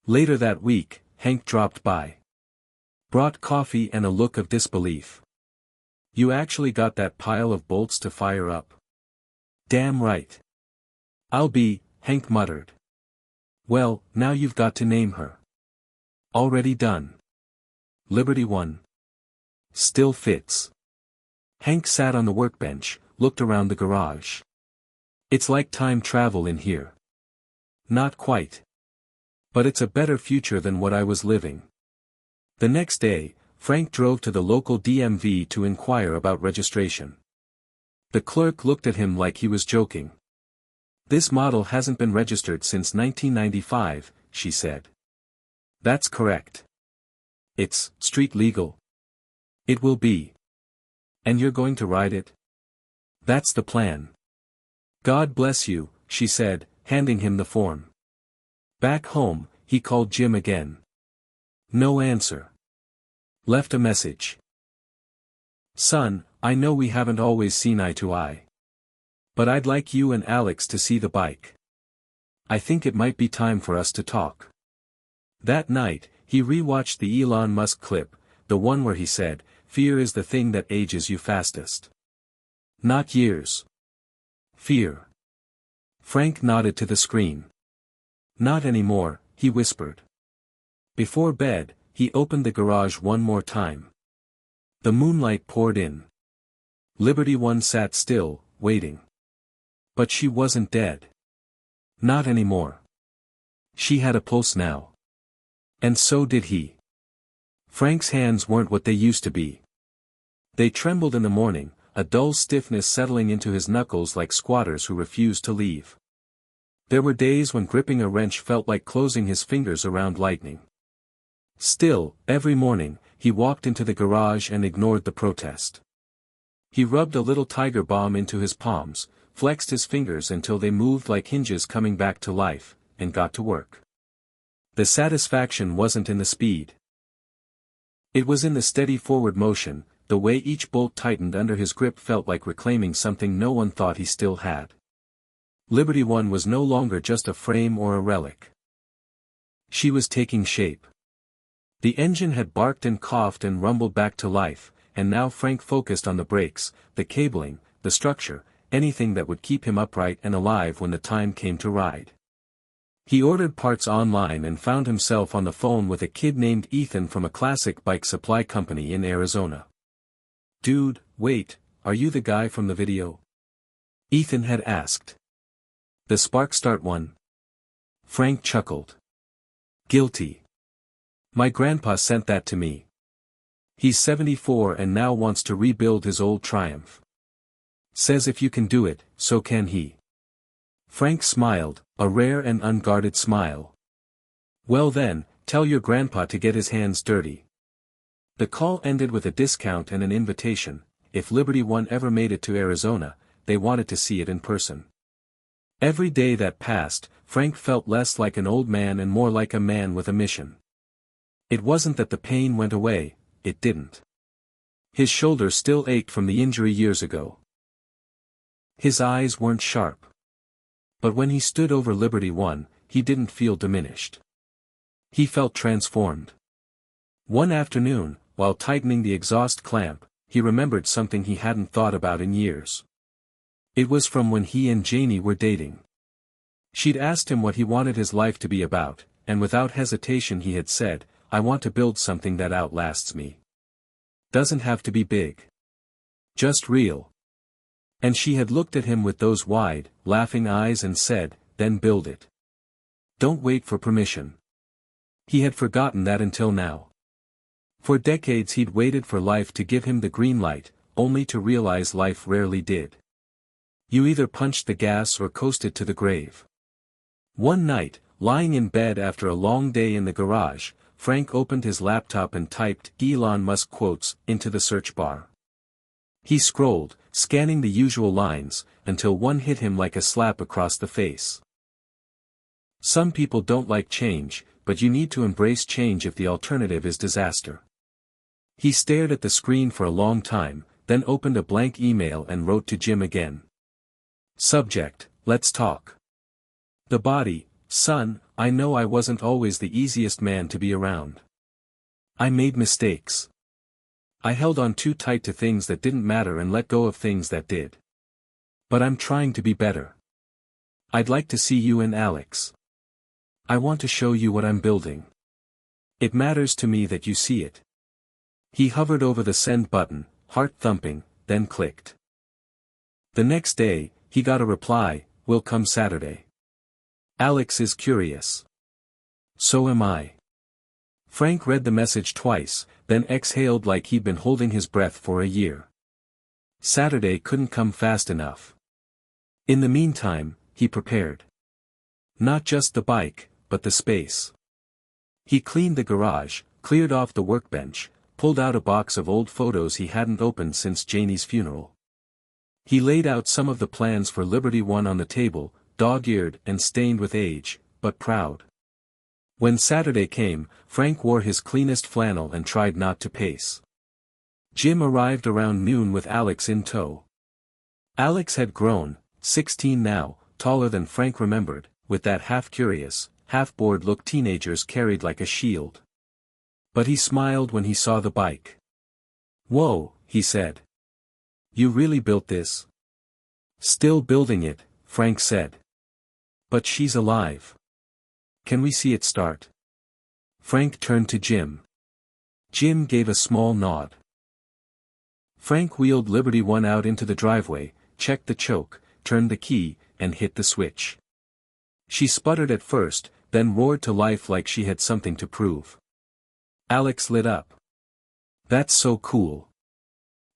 Later that week, Hank dropped by. Brought coffee and a look of disbelief. You actually got that pile of bolts to fire up? Damn right. I'll be, Hank muttered. Well, now you've got to name her. Already done. Liberty One. Still fits. Hank sat on the workbench, looked around the garage. It's like time travel in here. Not quite. But it's a better future than what I was living. The next day, Frank drove to the local DMV to inquire about registration. The clerk looked at him like he was joking. This model hasn't been registered since 1995, she said. That's correct. It's street legal. It will be. And you're going to ride it? That's the plan. God bless you, she said, handing him the form. Back home, he called Jim again. No answer. Left a message. Son, I know we haven't always seen eye to eye. But I'd like you and Alex to see the bike. I think it might be time for us to talk. That night, he rewatched the Elon Musk clip, the one where he said, "Fear is the thing that ages you fastest. Not years. Fear." Frank nodded to the screen. Not anymore, he whispered. Before bed, he opened the garage one more time. The moonlight poured in. Liberty One sat still, waiting. But she wasn't dead. Not anymore. She had a pulse now. And so did he. Frank's hands weren't what they used to be. They trembled in the morning, a dull stiffness settling into his knuckles like squatters who refused to leave. There were days when gripping a wrench felt like closing his fingers around lightning. Still, every morning, he walked into the garage and ignored the protest. He rubbed a little Tiger Balm into his palms, flexed his fingers until they moved like hinges coming back to life, and got to work. The satisfaction wasn't in the speed. It was in the steady forward motion, the way each bolt tightened under his grip felt like reclaiming something no one thought he still had. Liberty One was no longer just a frame or a relic. She was taking shape. The engine had barked and coughed and rumbled back to life, and now Frank focused on the brakes, the cabling, the structure, anything that would keep him upright and alive when the time came to ride. He ordered parts online and found himself on the phone with a kid named Ethan from a classic bike supply company in Arizona. "Dude, wait, are you the guy from the video?" Ethan had asked. "The Spark Start one?" Frank chuckled. "Guilty. My grandpa sent that to me. He's 74 and now wants to rebuild his old Triumph. Says if you can do it, so can he." Frank smiled, a rare and unguarded smile. "Well then, tell your grandpa to get his hands dirty." The call ended with a discount and an invitation. If Liberty One ever made it to Arizona, they wanted to see it in person. Every day that passed, Frank felt less like an old man and more like a man with a mission. It wasn't that the pain went away, it didn't. His shoulder still ached from the injury years ago. His eyes weren't sharp. But when he stood over Liberty One, he didn't feel diminished. He felt transformed. One afternoon, while tightening the exhaust clamp, he remembered something he hadn't thought about in years. It was from when he and Janie were dating. She'd asked him what he wanted his life to be about, and without hesitation he had said, "I want to build something that outlasts me. Doesn't have to be big. Just real." And she had looked at him with those wide, laughing eyes and said, "Then build it. Don't wait for permission." He had forgotten that until now. For decades he'd waited for life to give him the green light, only to realize life rarely did. You either punched the gas or coasted to the grave. One night, lying in bed after a long day in the garage, Frank opened his laptop and typed Elon Musk quotes into the search bar. He scrolled, scanning the usual lines, until one hit him like a slap across the face. "Some people don't like change, but you need to embrace change if the alternative is disaster." He stared at the screen for a long time, then opened a blank email and wrote to Jim again. Subject, "Let's talk." The body, "Son, I know I wasn't always the easiest man to be around. I made mistakes. I held on too tight to things that didn't matter and let go of things that did. But I'm trying to be better. I'd like to see you and Alex. I want to show you what I'm building. It matters to me that you see it. He hovered over the send button, heart thumping, then clicked. The next day, he got a reply, "Will come Saturday." Alex is curious. So am I. Frank read the message twice, then exhaled like he'd been holding his breath for a year. Saturday couldn't come fast enough. In the meantime, he prepared. Not just the bike, but the space. He cleaned the garage, cleared off the workbench, pulled out a box of old photos he hadn't opened since Janie's funeral. He laid out some of the plans for Liberty One on the table, dog-eared and stained with age, but proud. When Saturday came, Frank wore his cleanest flannel and tried not to pace. Jim arrived around noon with Alex in tow. Alex had grown, 16 now, taller than Frank remembered, with that half-curious, half-bored look teenagers carried like a shield. But he smiled when he saw the bike. "Whoa," he said. "You really built this?" "Still building it," Frank said. "But she's alive. Can we see it start?" Frank turned to Jim. Jim gave a small nod. Frank wheeled Liberty One out into the driveway, checked the choke, turned the key, and hit the switch. She sputtered at first, then roared to life like she had something to prove. Alex lit up. "That's so cool."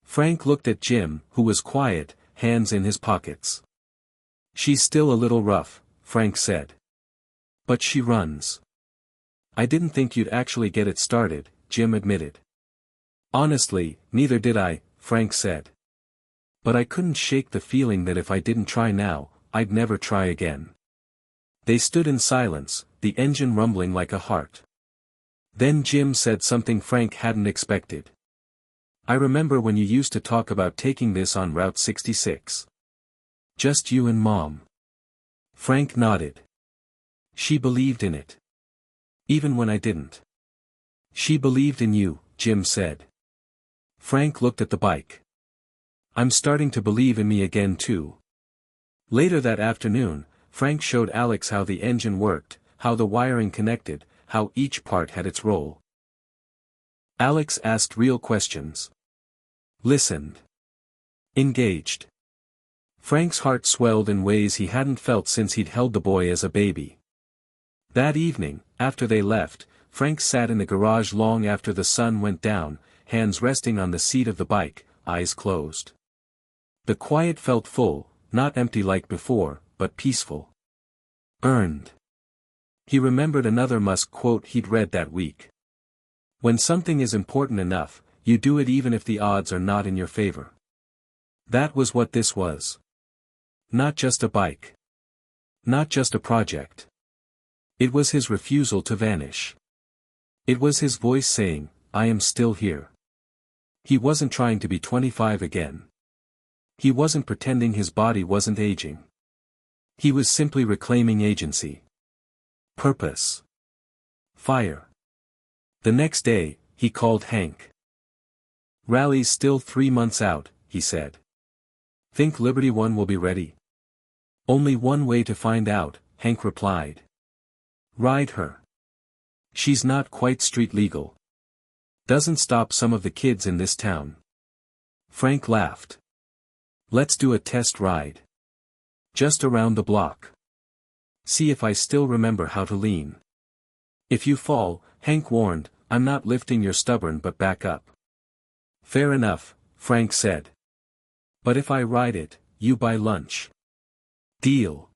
Frank looked at Jim, who was quiet, hands in his pockets. "She's still a little rough," Frank said. "But she runs." "I didn't think you'd actually get it started," Jim admitted. "Honestly, neither did I," Frank said. "But I couldn't shake the feeling that if I didn't try now, I'd never try again." They stood in silence, the engine rumbling like a heart. Then Jim said something Frank hadn't expected. "I remember when you used to talk about taking this on Route 66. Just you and Mom." Frank nodded. "She believed in it. Even when I didn't." "She believed in you," Jim said. Frank looked at the bike. "I'm starting to believe in me again too." Later that afternoon, Frank showed Alex how the engine worked, how the wiring connected, how each part had its role. Alex asked real questions. Listened. Engaged. Frank's heart swelled in ways he hadn't felt since he'd held the boy as a baby. That evening, after they left, Frank sat in the garage long after the sun went down, hands resting on the seat of the bike, eyes closed. The quiet felt full, not empty like before, but peaceful. Earned. He remembered another Musk quote he'd read that week. "When something is important enough, you do it even if the odds are not in your favor." That was what this was. Not just a bike. Not just a project. It was his refusal to vanish. It was his voice saying, "I am still here." He wasn't trying to be 25 again. He wasn't pretending his body wasn't aging. He was simply reclaiming agency. Purpose. Fire. The next day, he called Hank. "Rally's still 3 months out," he said. "Think Liberty One will be ready?" "Only one way to find out," Hank replied. "Ride her. She's not quite street legal. Doesn't stop some of the kids in this town." Frank laughed. "Let's do a test ride. Just around the block. See if I still remember how to lean." "If you fall," Hank warned, "I'm not lifting your stubborn but back up." "Fair enough," Frank said. "But if I ride it, you buy lunch." "Deal."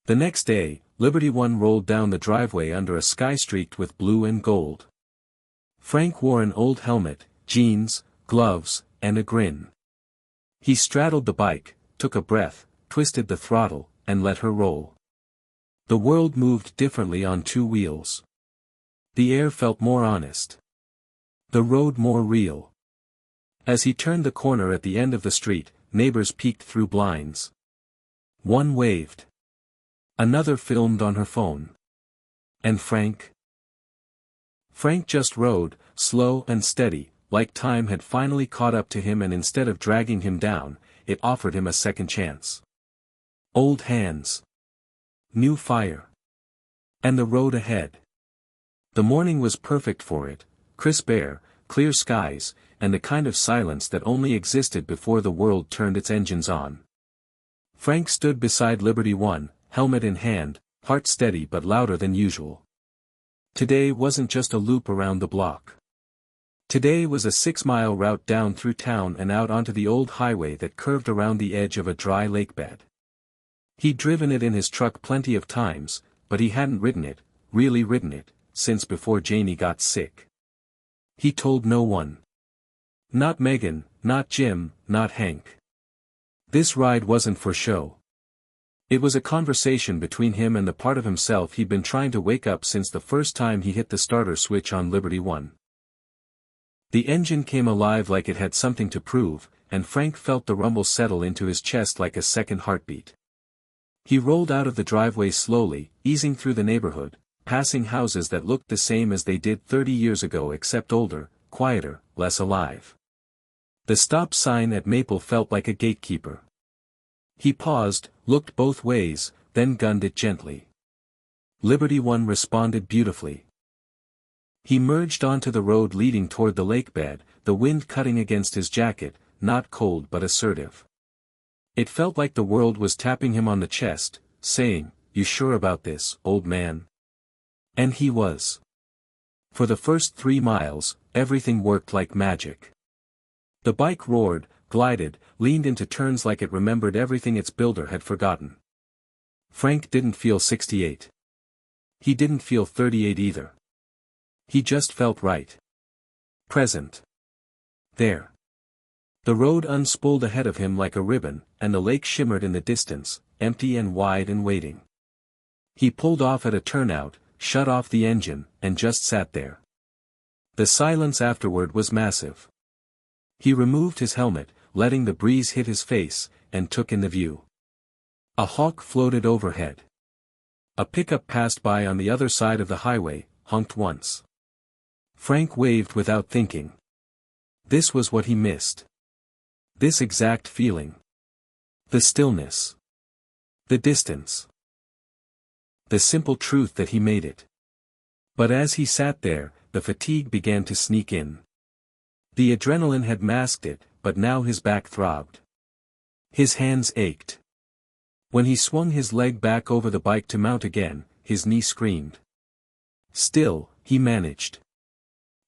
The next day, Liberty One rolled down the driveway under a sky streaked with blue and gold. Frank wore an old helmet, jeans, gloves, and a grin. He straddled the bike, took a breath, twisted the throttle, and let her roll. The world moved differently on 2 wheels. The air felt more honest. The road more real. As he turned the corner at the end of the street, neighbors peeked through blinds. One waved. Another filmed on her phone. And Frank? Frank just rode, slow and steady, like time had finally caught up to him, and instead of dragging him down, it offered him a second chance. Old hands. New fire. And the road ahead. The morning was perfect for it, crisp air, clear skies, and the kind of silence that only existed before the world turned its engines on. Frank stood beside Liberty One, helmet in hand, heart steady but louder than usual. Today wasn't just a loop around the block. Today was a 6-mile route down through town and out onto the old highway that curved around the edge of a dry lakebed. He'd driven it in his truck plenty of times, but he hadn't really ridden it, since before Janie got sick. He told no one. Not Megan, not Jim, not Hank. This ride wasn't for show. It was a conversation between him and the part of himself he'd been trying to wake up since the first time he hit the starter switch on Liberty One. The engine came alive like it had something to prove, and Frank felt the rumble settle into his chest like a second heartbeat. He rolled out of the driveway slowly, easing through the neighborhood, passing houses that looked the same as they did 30 years ago except older, quieter, less alive. The stop sign at Maple felt like a gatekeeper. He paused, looked both ways, then gunned it gently. Liberty One responded beautifully. He merged onto the road leading toward the lakebed, the wind cutting against his jacket, not cold but assertive. It felt like the world was tapping him on the chest, saying, "You sure about this, old man?" And he was. For the first 3 miles, everything worked like magic. The bike roared, glided, leaned into turns like it remembered everything its builder had forgotten. Frank didn't feel 68. He didn't feel 38 either. He just felt right. Present. There. The road unspooled ahead of him like a ribbon, and the lake shimmered in the distance, empty and wide and waiting. He pulled off at a turnout, shut off the engine, and just sat there. The silence afterward was massive. He removed his helmet, letting the breeze hit his face, and took in the view. A hawk floated overhead. A pickup passed by on the other side of the highway, honked once. Frank waved without thinking. This was what he missed. This exact feeling. The stillness. The distance. The simple truth that he made it. But as he sat there, the fatigue began to sneak in. The adrenaline had masked it, but now his back throbbed. His hands ached. When he swung his leg back over the bike to mount again, his knee screamed. Still, he managed.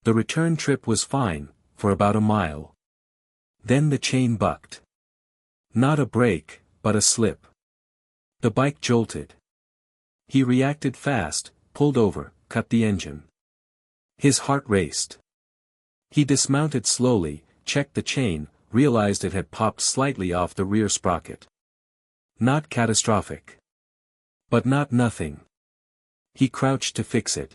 The return trip was fine, for about a mile. Then the chain bucked. Not a break, but a slip. The bike jolted. He reacted fast, pulled over, cut the engine. His heart raced. He dismounted slowly, checked the chain, realized it had popped slightly off the rear sprocket. Not catastrophic. But not nothing. He crouched to fix it.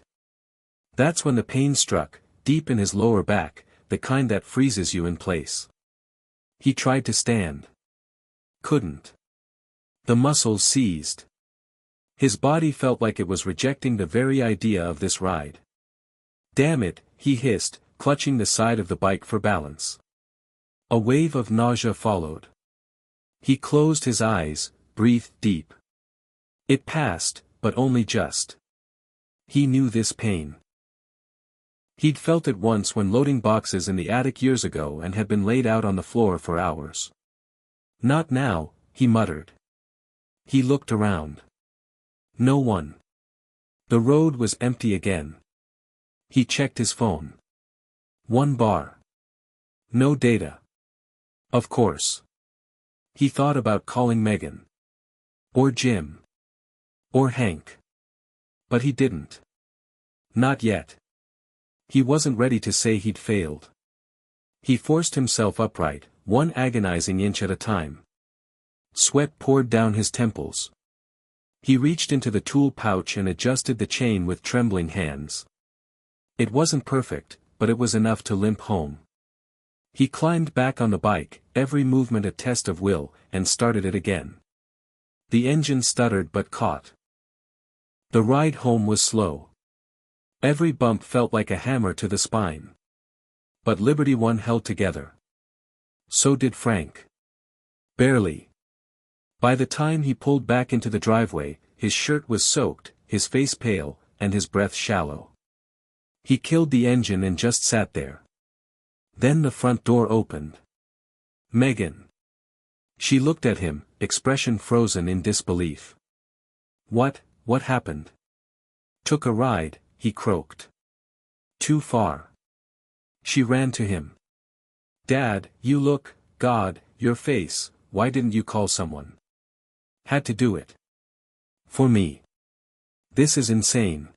That's when the pain struck, deep in his lower back, the kind that freezes you in place. He tried to stand. Couldn't. The muscles seized. His body felt like it was rejecting the very idea of this ride. Damn it, he hissed, clutching the side of the bike for balance. A wave of nausea followed. He closed his eyes, breathed deep. It passed, but only just. He knew this pain. He'd felt it once when loading boxes in the attic years ago and had been laid out on the floor for hours. Not now, he muttered. He looked around. No one. The road was empty again. He checked his phone. 1 bar. No data. Of course. He thought about calling Megan. Or Jim. Or Hank. But he didn't. Not yet. He wasn't ready to say he'd failed. He forced himself upright, one agonizing inch at a time. Sweat poured down his temples. He reached into the tool pouch and adjusted the chain with trembling hands. It wasn't perfect, but it was enough to limp home. He climbed back on the bike, every movement a test of will, and started it again. The engine stuttered but caught. The ride home was slow. Every bump felt like a hammer to the spine. But Liberty One held together. So did Frank. Barely. By the time he pulled back into the driveway, his shirt was soaked, his face pale, and his breath shallow. He killed the engine and just sat there. Then the front door opened. Megan. She looked at him, expression frozen in disbelief. What happened? Took a ride, he croaked. Too far. She ran to him. Dad, you look, God, your face, why didn't you call someone? Had to do it. For me. This is insane.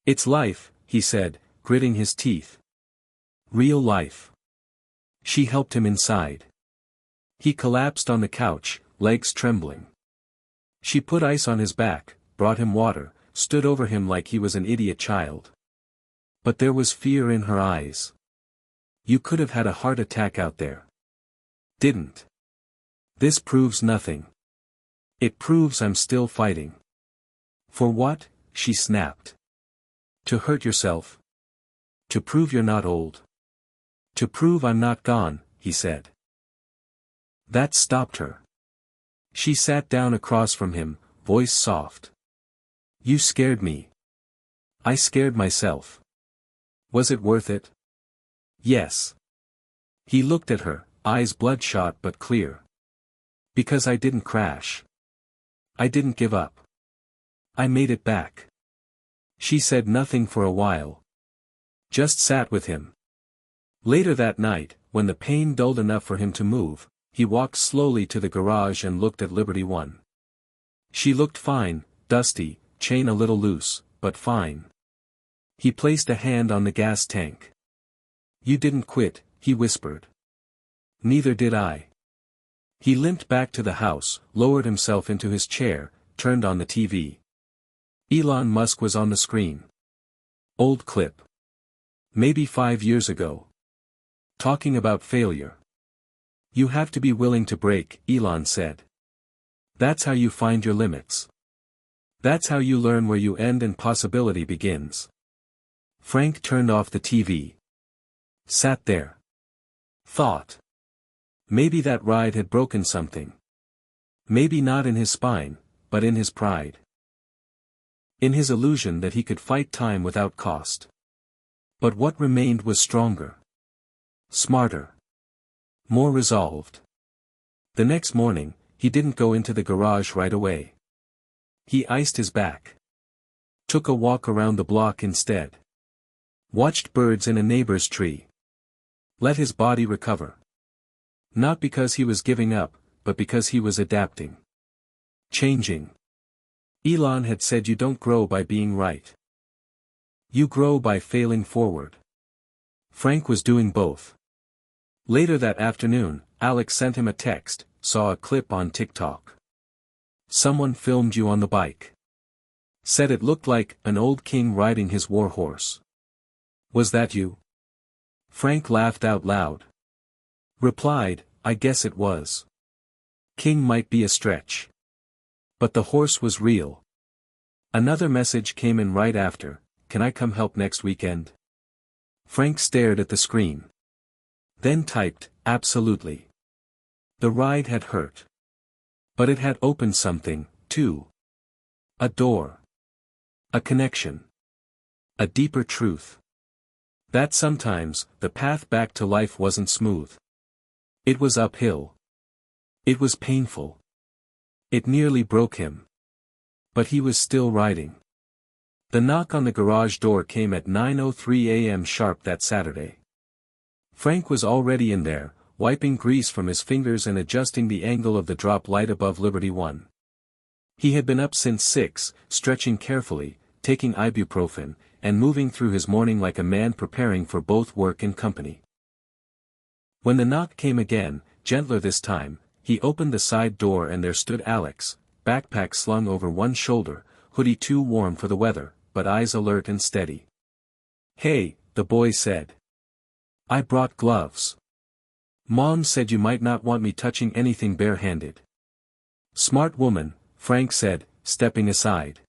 It's life, he said, gritting his teeth. Real life. She helped him inside. He collapsed on the couch, legs trembling. She put ice on his back, brought him water, stood over him like he was an idiot child. But there was fear in her eyes. You could have had a heart attack out there. Didn't. This proves nothing. It proves I'm still fighting. For what? She snapped. To hurt yourself. To prove you're not old. To prove I'm not gone, he said. That stopped her. She sat down across from him, voice soft. You scared me. I scared myself. Was it worth it? Yes. He looked at her, eyes bloodshot but clear. Because I didn't crash. I didn't give up. I made it back. She said nothing for a while. Just sat with him. Later that night, when the pain dulled enough for him to move, he walked slowly to the garage and looked at Liberty One. She looked fine, dusty, chain a little loose, but fine. He placed a hand on the gas tank. You didn't quit, he whispered. Neither did I. He limped back to the house, lowered himself into his chair, turned on the TV. Elon Musk was on the screen. Old clip. Maybe 5 years ago. Talking about failure. You have to be willing to break, Elon said. That's how you find your limits. That's how you learn where you end and possibility begins. Frank turned off the TV. Sat there. Thought. Maybe that ride had broken something. Maybe not in his spine, but in his pride. In his illusion that he could fight time without cost. But what remained was stronger. Smarter. More resolved. The next morning, he didn't go into the garage right away. He iced his back. Took a walk around the block instead. Watched birds in a neighbor's tree. Let his body recover. Not because he was giving up, but because he was adapting. Changing. Elon had said you don't grow by being right. You grow by failing forward. Frank was doing both. Later that afternoon, Alex sent him a text, saw a clip on TikTok. Someone filmed you on the bike. Said it looked like an old king riding his war horse. Was that you? Frank laughed out loud. Replied, I guess it was. King might be a stretch. But the horse was real. Another message came in right after, can I come help next weekend? Frank stared at the screen. Then typed, absolutely. The ride had hurt. But it had opened something, too. A door. A connection. A deeper truth. That sometimes, the path back to life wasn't smooth. It was uphill. It was painful. It nearly broke him. But he was still riding. The knock on the garage door came at 9:03 a.m. sharp that Saturday. Frank was already in there, wiping grease from his fingers and adjusting the angle of the drop light above Liberty One. He had been up since 6, stretching carefully, taking ibuprofen, and moving through his morning like a man preparing for both work and company. When the knock came again, gentler this time, he opened the side door and there stood Alex, backpack slung over one shoulder, hoodie too warm for the weather, but eyes alert and steady. Hey, the boy said. I brought gloves. Mom said you might not want me touching anything bare-handed. Smart woman, Frank said, stepping aside.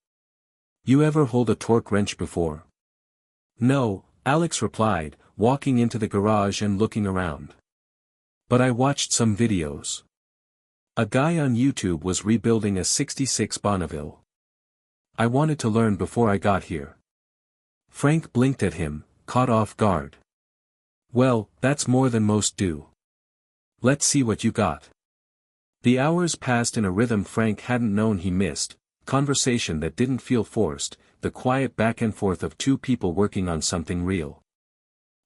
You ever hold a torque wrench before? No, Alex replied, walking into the garage and looking around. But I watched some videos. A guy on YouTube was rebuilding a 66 Bonneville. I wanted to learn before I got here. Frank blinked at him, caught off guard. Well, that's more than most do. Let's see what you got. The hours passed in a rhythm Frank hadn't known he missed, conversation that didn't feel forced, the quiet back and forth of two people working on something real.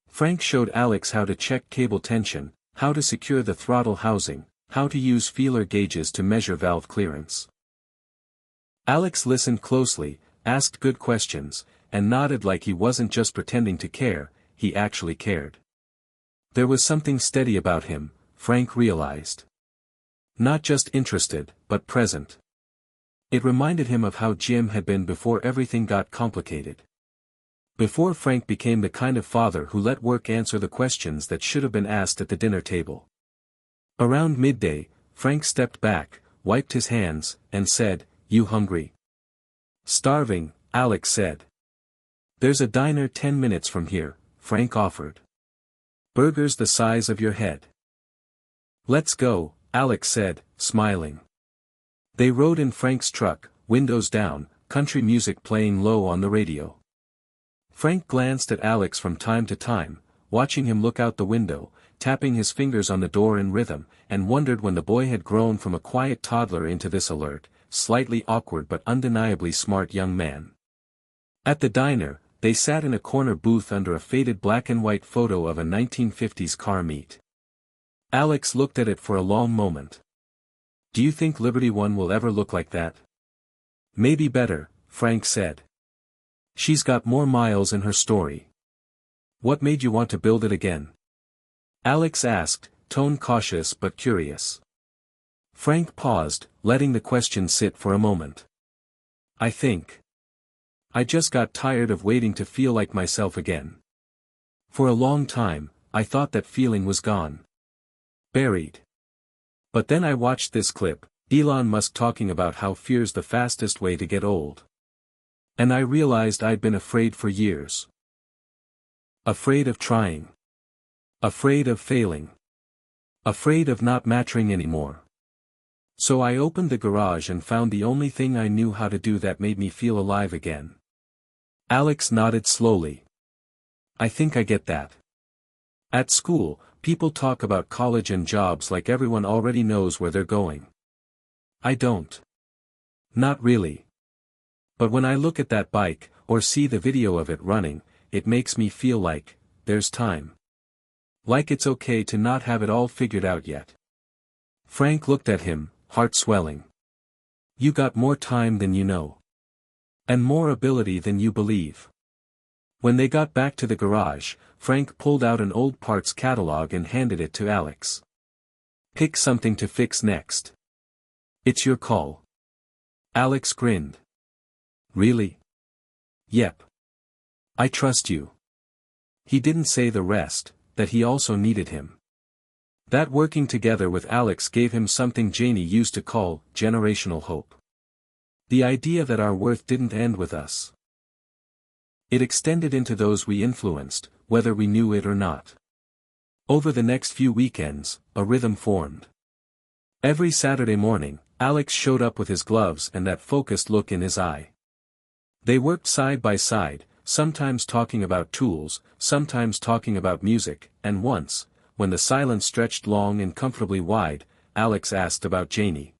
Frank showed Alex how to check cable tension, how to secure the throttle housing, how to use feeler gauges to measure valve clearance. Alex listened closely, asked good questions, and nodded like he wasn't just pretending to care, he actually cared. There was something steady about him, Frank realized. Not just interested, but present. It reminded him of how Jim had been before everything got complicated. Before Frank became the kind of father who let work answer the questions that should have been asked at the dinner table. Around midday, Frank stepped back, wiped his hands, and said, "You hungry?" "Starving," Alex said. "There's a diner 10 minutes from here," Frank offered. "Burgers the size of your head." "Let's go," Alex said, smiling. They rode in Frank's truck, windows down, country music playing low on the radio. Frank glanced at Alex from time to time, watching him look out the window, tapping his fingers on the door in rhythm, and wondered when the boy had grown from a quiet toddler into this alert, slightly awkward but undeniably smart young man. At the diner, they sat in a corner booth under a faded black and white photo of a 1950s car meet. Alex looked at it for a long moment. "Do you think Liberty One will ever look like that?" "Maybe better," Frank said. "She's got more miles in her story." "What made you want to build it again?" Alex asked, tone cautious but curious. Frank paused, letting the question sit for a moment. "I think I just got tired of waiting to feel like myself again. For a long time, I thought that feeling was gone. Buried. But then I watched this clip, Elon Musk talking about how fear's the fastest way to get old. And I realized I'd been afraid for years. Afraid of trying. Afraid of failing. Afraid of not mattering anymore. So I opened the garage and found the only thing I knew how to do that made me feel alive again." Alex nodded slowly. "I think I get that. At school, people talk about college and jobs like everyone already knows where they're going. I don't. Not really. But when I look at that bike, or see the video of it running, it makes me feel like there's time. Like it's okay to not have it all figured out yet." Frank looked at him, heart swelling. "You got more time than you know. And more ability than you believe." When they got back to the garage, Frank pulled out an old parts catalog and handed it to Alex. "Pick something to fix next. It's your call." Alex grinned. "Really?" "Yep. I trust you." He didn't say the rest, that he also needed him. That working together with Alex gave him something Janie used to call generational hope. The idea that our worth didn't end with us. It extended into those we influenced, whether we knew it or not. Over the next few weekends, a rhythm formed. Every Saturday morning, Alex showed up with his gloves and that focused look in his eye. They worked side by side, sometimes talking about tools, sometimes talking about music, and once, when the silence stretched long and comfortably wide, Alex asked about Janie.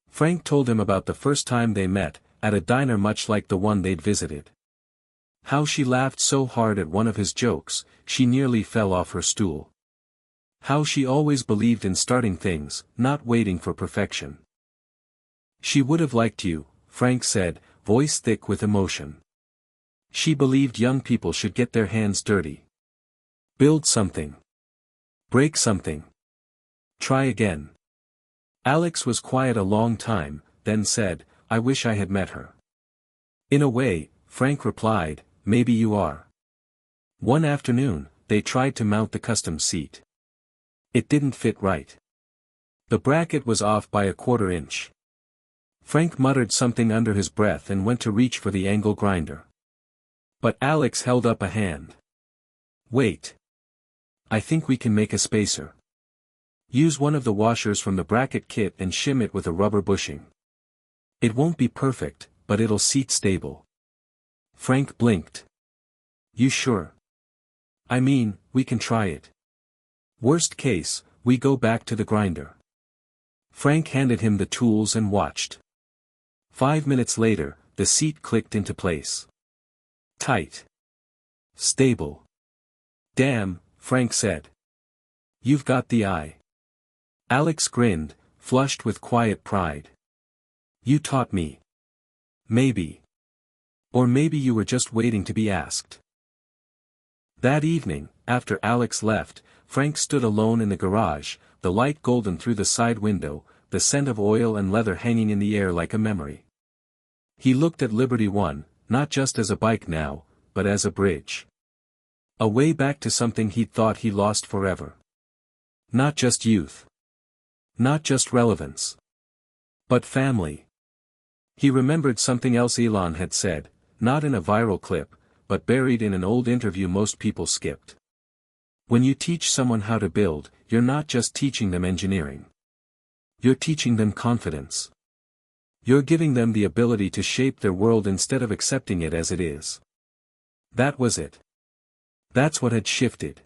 Frank told him about the first time they met, at a diner much like the one they'd visited. How she laughed so hard at one of his jokes, she nearly fell off her stool. How she always believed in starting things, not waiting for perfection. "She would have liked you," Frank said, voice thick with emotion. "She believed young people should get their hands dirty. Build something. Break something. Try again." Alex was quiet a long time, then said, "I wish I had met her." "In a way," Frank replied, "maybe you are." One afternoon, they tried to mount the custom seat. It didn't fit right. The bracket was off by a quarter inch. Frank muttered something under his breath and went to reach for the angle grinder. But Alex held up a hand. Wait. I think we can make a spacer. Use one of the washers from the bracket kit and shim it with a rubber bushing. It won't be perfect, but it'll seat stable. Frank blinked. You sure? I mean, we can try it. Worst case, we go back to the grinder. Frank handed him the tools and watched. 5 minutes later, the seat clicked into place. Tight. Stable. Damn, Frank said. You've got the eye. Alex grinned, flushed with quiet pride. You taught me. Maybe. Or maybe you were just waiting to be asked. That evening, after Alex left, Frank stood alone in the garage, the light golden through the side window, the scent of oil and leather hanging in the air like a memory. He looked at Liberty One, not just as a bike now, but as a bridge. A way back to something he'd thought he lost forever. Not just youth. Not just relevance. But family. He remembered something else Elon had said, not in a viral clip, but buried in an old interview most people skipped. When you teach someone how to build, you're not just teaching them engineering. You're teaching them confidence. You're giving them the ability to shape their world instead of accepting it as it is. That was it. That's what had shifted.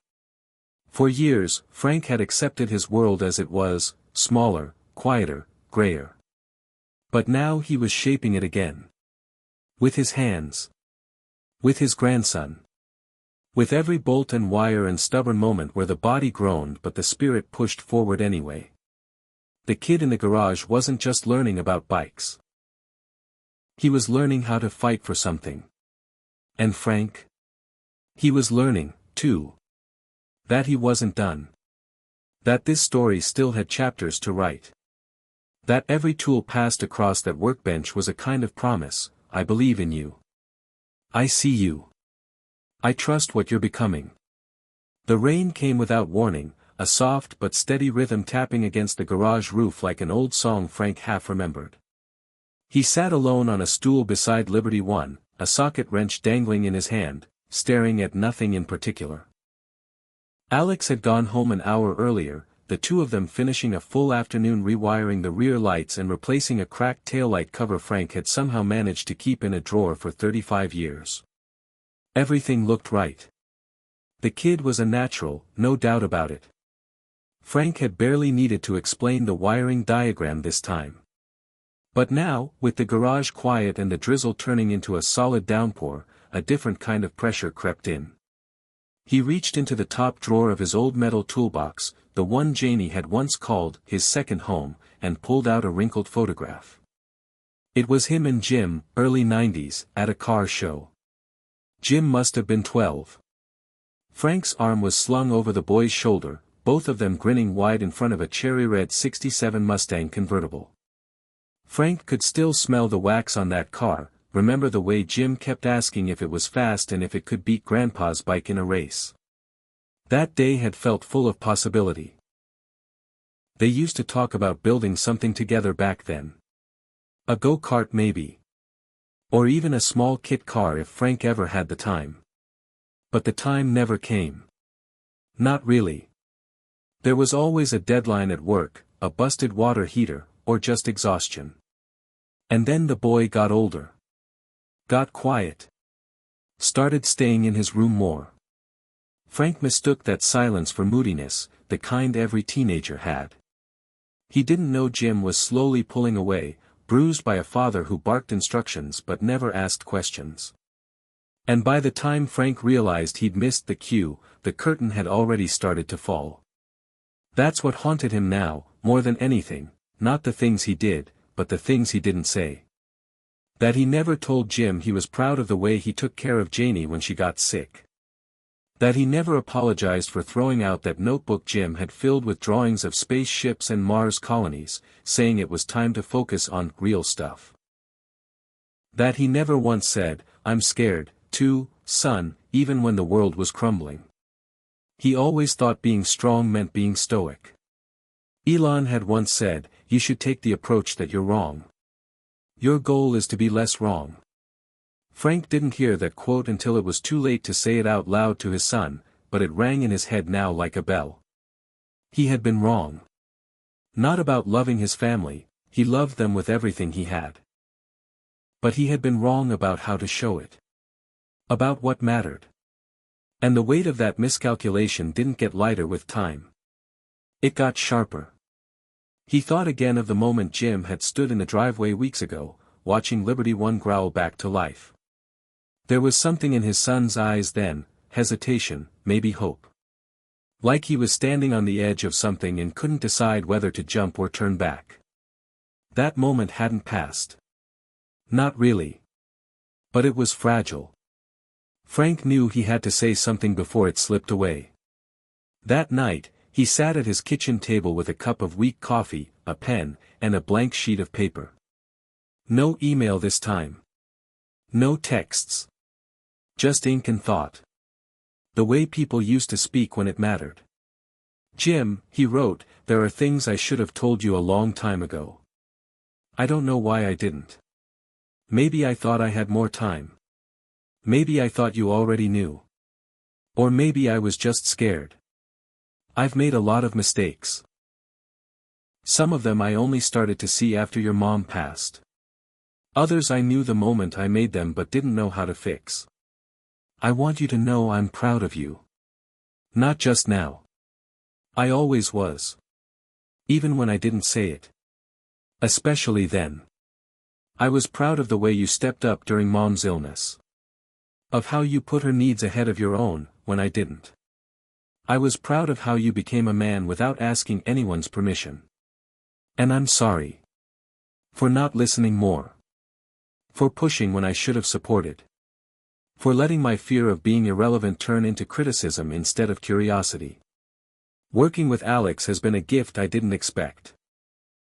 For years, Frank had accepted his world as it was, smaller, quieter, grayer. But now he was shaping it again. With his hands. With his grandson. With every bolt and wire and stubborn moment where the body groaned but the spirit pushed forward anyway. The kid in the garage wasn't just learning about bikes. He was learning how to fight for something. And Frank? He was learning, too. That he wasn't done. That this story still had chapters to write. That every tool passed across that workbench was a kind of promise, I believe in you. I see you. I trust what you're becoming. The rain came without warning, a soft but steady rhythm tapping against the garage roof like an old song Frank half remembered. He sat alone on a stool beside Liberty One, a socket wrench dangling in his hand, staring at nothing in particular. Alex had gone home an hour earlier, the two of them finishing a full afternoon rewiring the rear lights and replacing a cracked taillight cover Frank had somehow managed to keep in a drawer for 35 years. Everything looked right. The kid was a natural, no doubt about it. Frank had barely needed to explain the wiring diagram this time. But now, with the garage quiet and the drizzle turning into a solid downpour, a different kind of pressure crept in. He reached into the top drawer of his old metal toolbox, the one Janie had once called his second home, and pulled out a wrinkled photograph. It was him and Jim, early 90s, at a car show. Jim must have been 12. Frank's arm was slung over the boy's shoulder, both of them grinning wide in front of a cherry-red '67 Mustang convertible. Frank could still smell the wax on that car, remember the way Jim kept asking if it was fast and if it could beat Grandpa's bike in a race. That day had felt full of possibility. They used to talk about building something together back then. A go-kart maybe. Or even a small kit car if Frank ever had the time. But the time never came. Not really. There was always a deadline at work, a busted water heater, or just exhaustion. And then the boy got older. Got quiet. Started staying in his room more. Frank mistook that silence for moodiness, the kind every teenager had. He didn't know Jim was slowly pulling away, bruised by a father who barked instructions but never asked questions. And by the time Frank realized he'd missed the cue, the curtain had already started to fall. That's what haunted him now, more than anything, not the things he did, but the things he didn't say. That he never told Jim he was proud of the way he took care of Janie when she got sick. That he never apologized for throwing out that notebook Jim had filled with drawings of spaceships and Mars colonies, saying it was time to focus on real stuff. That he never once said, "I'm scared, too, son," even when the world was crumbling. He always thought being strong meant being stoic. Elon had once said, "You should take the approach that you're wrong. Your goal is to be less wrong." Frank didn't hear that quote until it was too late to say it out loud to his son, but it rang in his head now like a bell. He had been wrong. Not about loving his family, he loved them with everything he had. But he had been wrong about how to show it. About what mattered. And the weight of that miscalculation didn't get lighter with time. It got sharper. He thought again of the moment Jim had stood in the driveway weeks ago, watching Liberty One growl back to life. There was something in his son's eyes then, hesitation, maybe hope. Like he was standing on the edge of something and couldn't decide whether to jump or turn back. That moment hadn't passed. Not really. But it was fragile. Frank knew he had to say something before it slipped away. That night, he sat at his kitchen table with a cup of weak coffee, a pen, and a blank sheet of paper. No email this time. No texts. Just ink and thought. The way people used to speak when it mattered. "Jim," he wrote, "there are things I should have told you a long time ago. I don't know why I didn't. Maybe I thought I had more time. Maybe I thought you already knew. Or maybe I was just scared. I've made a lot of mistakes. Some of them I only started to see after your mom passed. Others I knew the moment I made them but didn't know how to fix. I want you to know I'm proud of you. Not just now. I always was. Even when I didn't say it. Especially then. I was proud of the way you stepped up during Mom's illness. Of how you put her needs ahead of your own, when I didn't. I was proud of how you became a man without asking anyone's permission. And I'm sorry. For not listening more. For pushing when I should have supported. For letting my fear of being irrelevant turn into criticism instead of curiosity. Working with Alex has been a gift I didn't expect.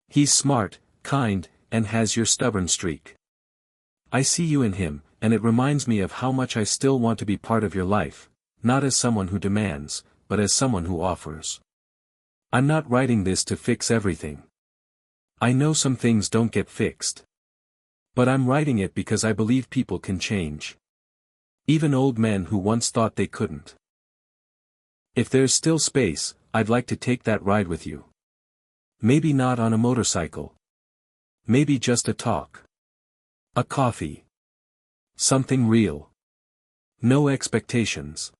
He's smart, kind, and has your stubborn streak. I see you in him, and it reminds me of how much I still want to be part of your life, not as someone who demands, but as someone who offers. I'm not writing this to fix everything. I know some things don't get fixed. But I'm writing it because I believe people can change. Even old men who once thought they couldn't. If there's still space, I'd like to take that ride with you. Maybe not on a motorcycle. Maybe just a talk. A coffee. Something real. No expectations.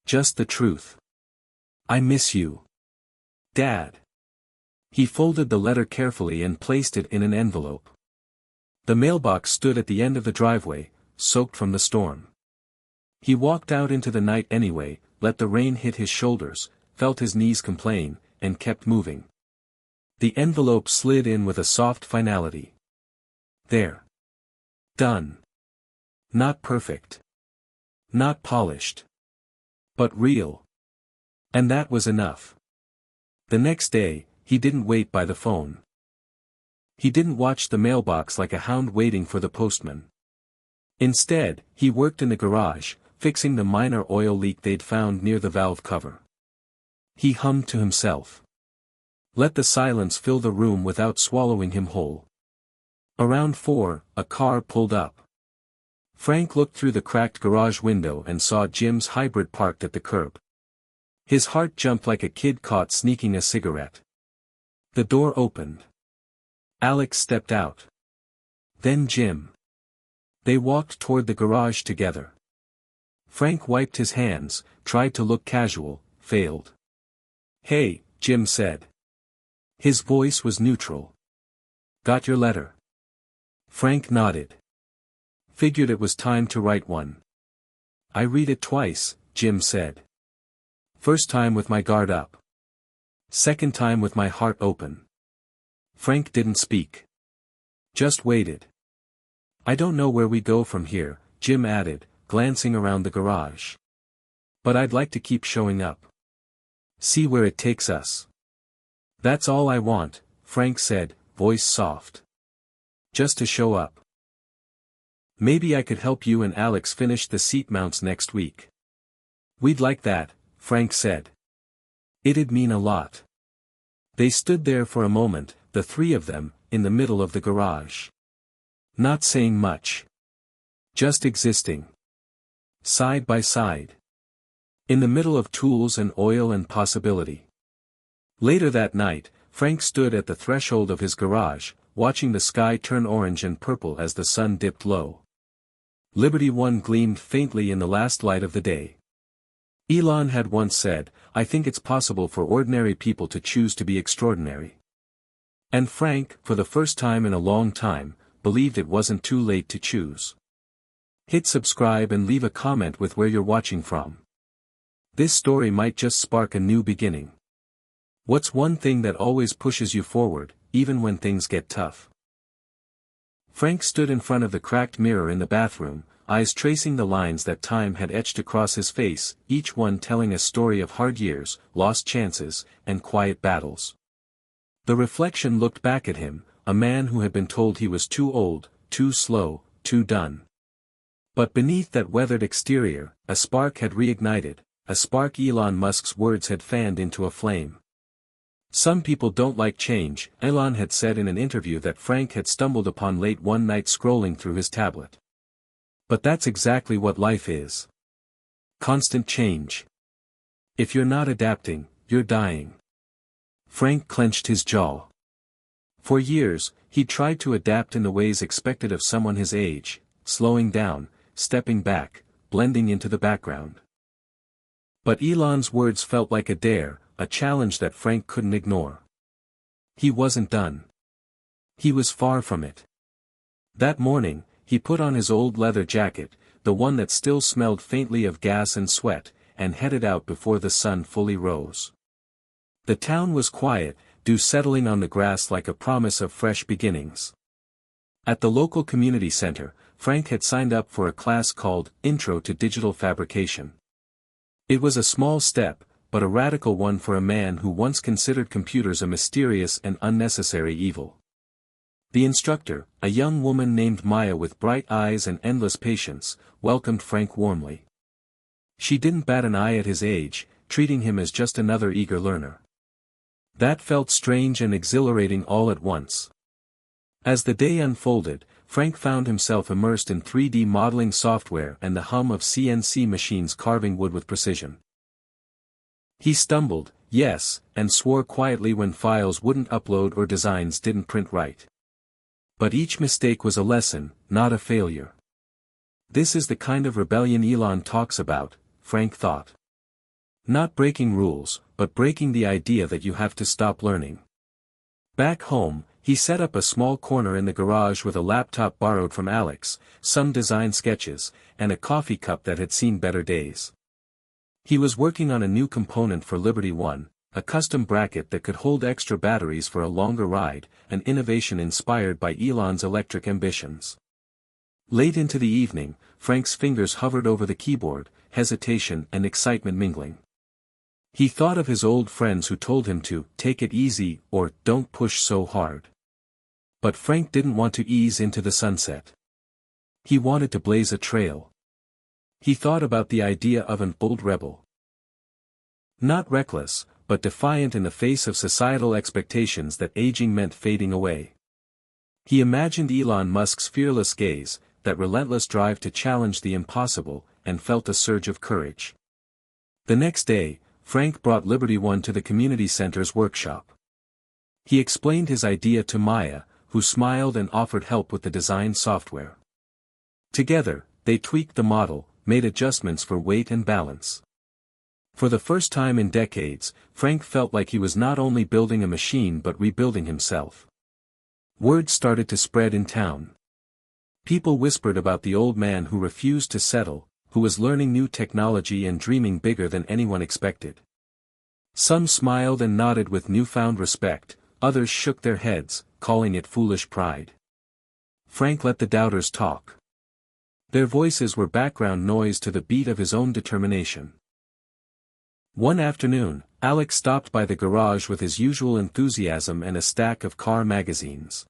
Just the truth. I miss you. Dad. He folded the letter carefully and placed it in an envelope. The mailbox stood at the end of the driveway, soaked from the storm. He walked out into the night anyway, let the rain hit his shoulders, felt his knees complain, and kept moving. The envelope slid in with a soft finality. There. Done. Not perfect. Not polished. But real. And that was enough. The next day, he didn't wait by the phone. He didn't watch the mailbox like a hound waiting for the postman. Instead, he worked in the garage, fixing the minor oil leak they'd found near the valve cover. He hummed to himself. Let the silence fill the room without swallowing him whole. Around 4, a car pulled up. Frank looked through the cracked garage window and saw Jim's hybrid parked at the curb. His heart jumped like a kid caught sneaking a cigarette. The door opened. Alex stepped out. Then Jim. They walked toward the garage together. Frank wiped his hands, tried to look casual, failed. "Hey," Jim said. His voice was neutral. "Got your letter?" Frank nodded. Figured it was time to write one. "I read it twice," Jim said. "First time with my guard up. Second time with my heart open." Frank didn't speak. Just waited. "I don't know where we go from here," Jim added, glancing around the garage. "But I'd like to keep showing up. See where it takes us." "That's all I want," Frank said, voice soft. "Just to show up. Maybe I could help you and Alex finish the seat mounts next week." "We'd like that," Frank said. It'd mean a lot. They stood there for a moment, the three of them, in the middle of the garage. Not saying much. Just existing. Side by side. In the middle of tools and oil and possibility. Later that night, Frank stood at the threshold of his garage, watching the sky turn orange and purple as the sun dipped low. Liberty One gleamed faintly in the last light of the day. Elon had once said, "I think it's possible for ordinary people to choose to be extraordinary." And Frank, for the first time in a long time, believed it wasn't too late to choose. Hit subscribe and leave a comment with where you're watching from. This story might just spark a new beginning. What's one thing that always pushes you forward, even when things get tough? Frank stood in front of the cracked mirror in the bathroom, eyes tracing the lines that time had etched across his face, each one telling a story of hard years, lost chances, and quiet battles. The reflection looked back at him, a man who had been told he was too old, too slow, too done. But beneath that weathered exterior, a spark had reignited, a spark Elon Musk's words had fanned into a flame. Some people don't like change, Elon had said in an interview that Frank had stumbled upon late one night scrolling through his tablet. But that's exactly what life is. Constant change. If you're not adapting, you're dying. Frank clenched his jaw. For years, he tried to adapt in the ways expected of someone his age, slowing down, stepping back, blending into the background. But Elon's words felt like a dare, a challenge that Frank couldn't ignore. He wasn't done. He was far from it. That morning, he put on his old leather jacket, the one that still smelled faintly of gas and sweat, and headed out before the sun fully rose. The town was quiet, dew settling on the grass like a promise of fresh beginnings. At the local community center, Frank had signed up for a class called Intro to Digital Fabrication. It was a small step, but a radical one for a man who once considered computers a mysterious and unnecessary evil. The instructor, a young woman named Maya with bright eyes and endless patience, welcomed Frank warmly. She didn't bat an eye at his age, treating him as just another eager learner. That felt strange and exhilarating all at once. As the day unfolded, Frank found himself immersed in 3D modeling software and the hum of CNC machines carving wood with precision. He stumbled, yes, and swore quietly when files wouldn't upload or designs didn't print right. But each mistake was a lesson, not a failure. This is the kind of rebellion Elon talks about, Frank thought. Not breaking rules, but breaking the idea that you have to stop learning. Back home, he set up a small corner in the garage with a laptop borrowed from Alex, some design sketches, and a coffee cup that had seen better days. He was working on a new component for Liberty One, a custom bracket that could hold extra batteries for a longer ride, an innovation inspired by Elon's electric ambitions. Late into the evening, Frank's fingers hovered over the keyboard, hesitation and excitement mingling. He thought of his old friends who told him to take it easy or don't push so hard. But Frank didn't want to ease into the sunset. He wanted to blaze a trail. He thought about the idea of an old rebel. Not reckless, but defiant in the face of societal expectations that aging meant fading away. He imagined Elon Musk's fearless gaze, that relentless drive to challenge the impossible, and felt a surge of courage. The next day, Frank brought Liberty One to the community center's workshop. He explained his idea to Maya, who smiled and offered help with the design software. Together, they tweaked the model, made adjustments for weight and balance. For the first time in decades, Frank felt like he was not only building a machine but rebuilding himself. Word started to spread in town. People whispered about the old man who refused to settle, who was learning new technology and dreaming bigger than anyone expected. Some smiled and nodded with newfound respect, others shook their heads, calling it foolish pride. Frank let the doubters talk. Their voices were background noise to the beat of his own determination. One afternoon, Alex stopped by the garage with his usual enthusiasm and a stack of car magazines.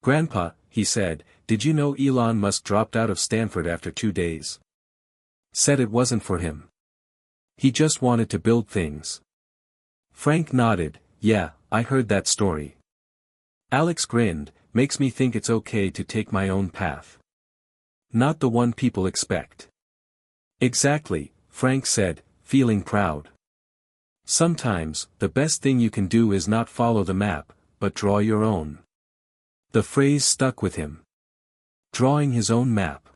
"Grandpa," he said, "did you know Elon Musk dropped out of Stanford after 2 days? Said it wasn't for him. He just wanted to build things." Frank nodded, "Yeah, I heard that story." Alex grinned, "Makes me think it's okay to take my own path. Not the one people expect." "Exactly," Frank said, feeling proud. Sometimes, the best thing you can do is not follow the map, but draw your own. The phrase stuck with him. Drawing his own map.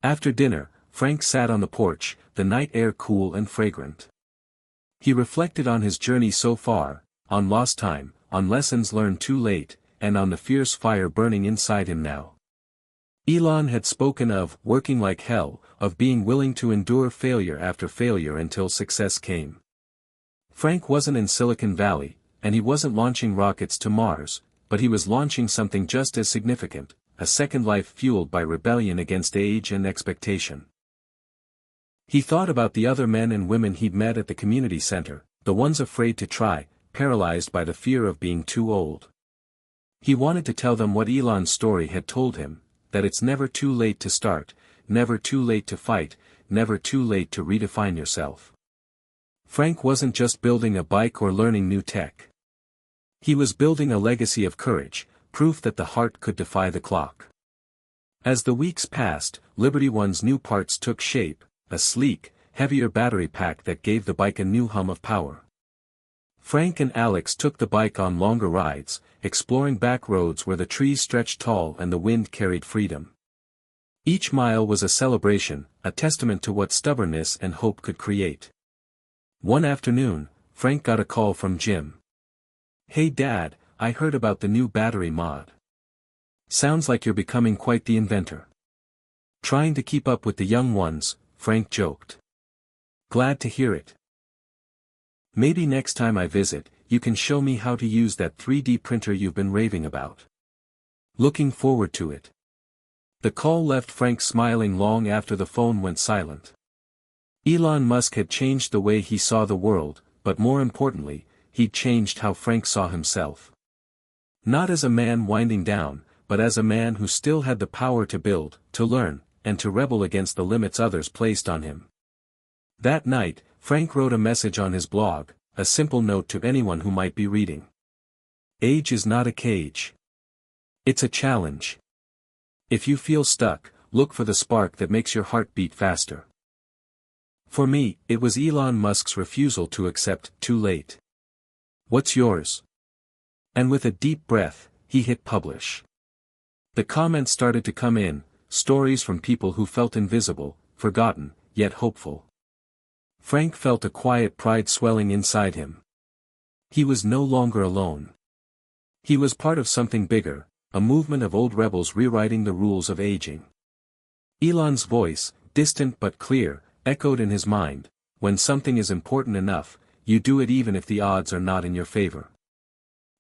After dinner, Frank sat on the porch, the night air cool and fragrant. He reflected on his journey so far, on lost time, on lessons learned too late, and on the fierce fire burning inside him now. Elon had spoken of working like hell, of being willing to endure failure after failure until success came. Frank wasn't in Silicon Valley, and he wasn't launching rockets to Mars, but he was launching something just as significant, a second life fueled by rebellion against age and expectation. He thought about the other men and women he'd met at the community center, the ones afraid to try, paralyzed by the fear of being too old. He wanted to tell them what Elon's story had told him, that it's never too late to start, never too late to fight, never too late to redefine yourself. Frank wasn't just building a bike or learning new tech. He was building a legacy of courage, proof that the heart could defy the clock. As the weeks passed, Liberty One's new parts took shape, a sleek, heavier battery pack that gave the bike a new hum of power. Frank and Alex took the bike on longer rides, exploring back roads where the trees stretched tall and the wind carried freedom. Each mile was a celebration, a testament to what stubbornness and hope could create. One afternoon, Frank got a call from Jim. "Hey Dad, I heard about the new battery mod. Sounds like you're becoming quite the inventor." "Trying to keep up with the young ones," Frank joked. "Glad to hear it. Maybe next time I visit, you can show me how to use that 3D printer you've been raving about. Looking forward to it." The call left Frank smiling long after the phone went silent. Elon Musk had changed the way he saw the world, but more importantly, he'd changed how Frank saw himself. Not as a man winding down, but as a man who still had the power to build, to learn, and to rebel against the limits others placed on him. That night, Frank wrote a message on his blog, a simple note to anyone who might be reading. Age is not a cage. It's a challenge. If you feel stuck, look for the spark that makes your heart beat faster. For me, it was Elon Musk's refusal to accept too late. What's yours? And with a deep breath, he hit publish. The comments started to come in, stories from people who felt invisible, forgotten, yet hopeful. Frank felt a quiet pride swelling inside him. He was no longer alone. He was part of something bigger, a movement of old rebels rewriting the rules of aging. Elon's voice, distant but clear, echoed in his mind, "When something is important enough, you do it even if the odds are not in your favor."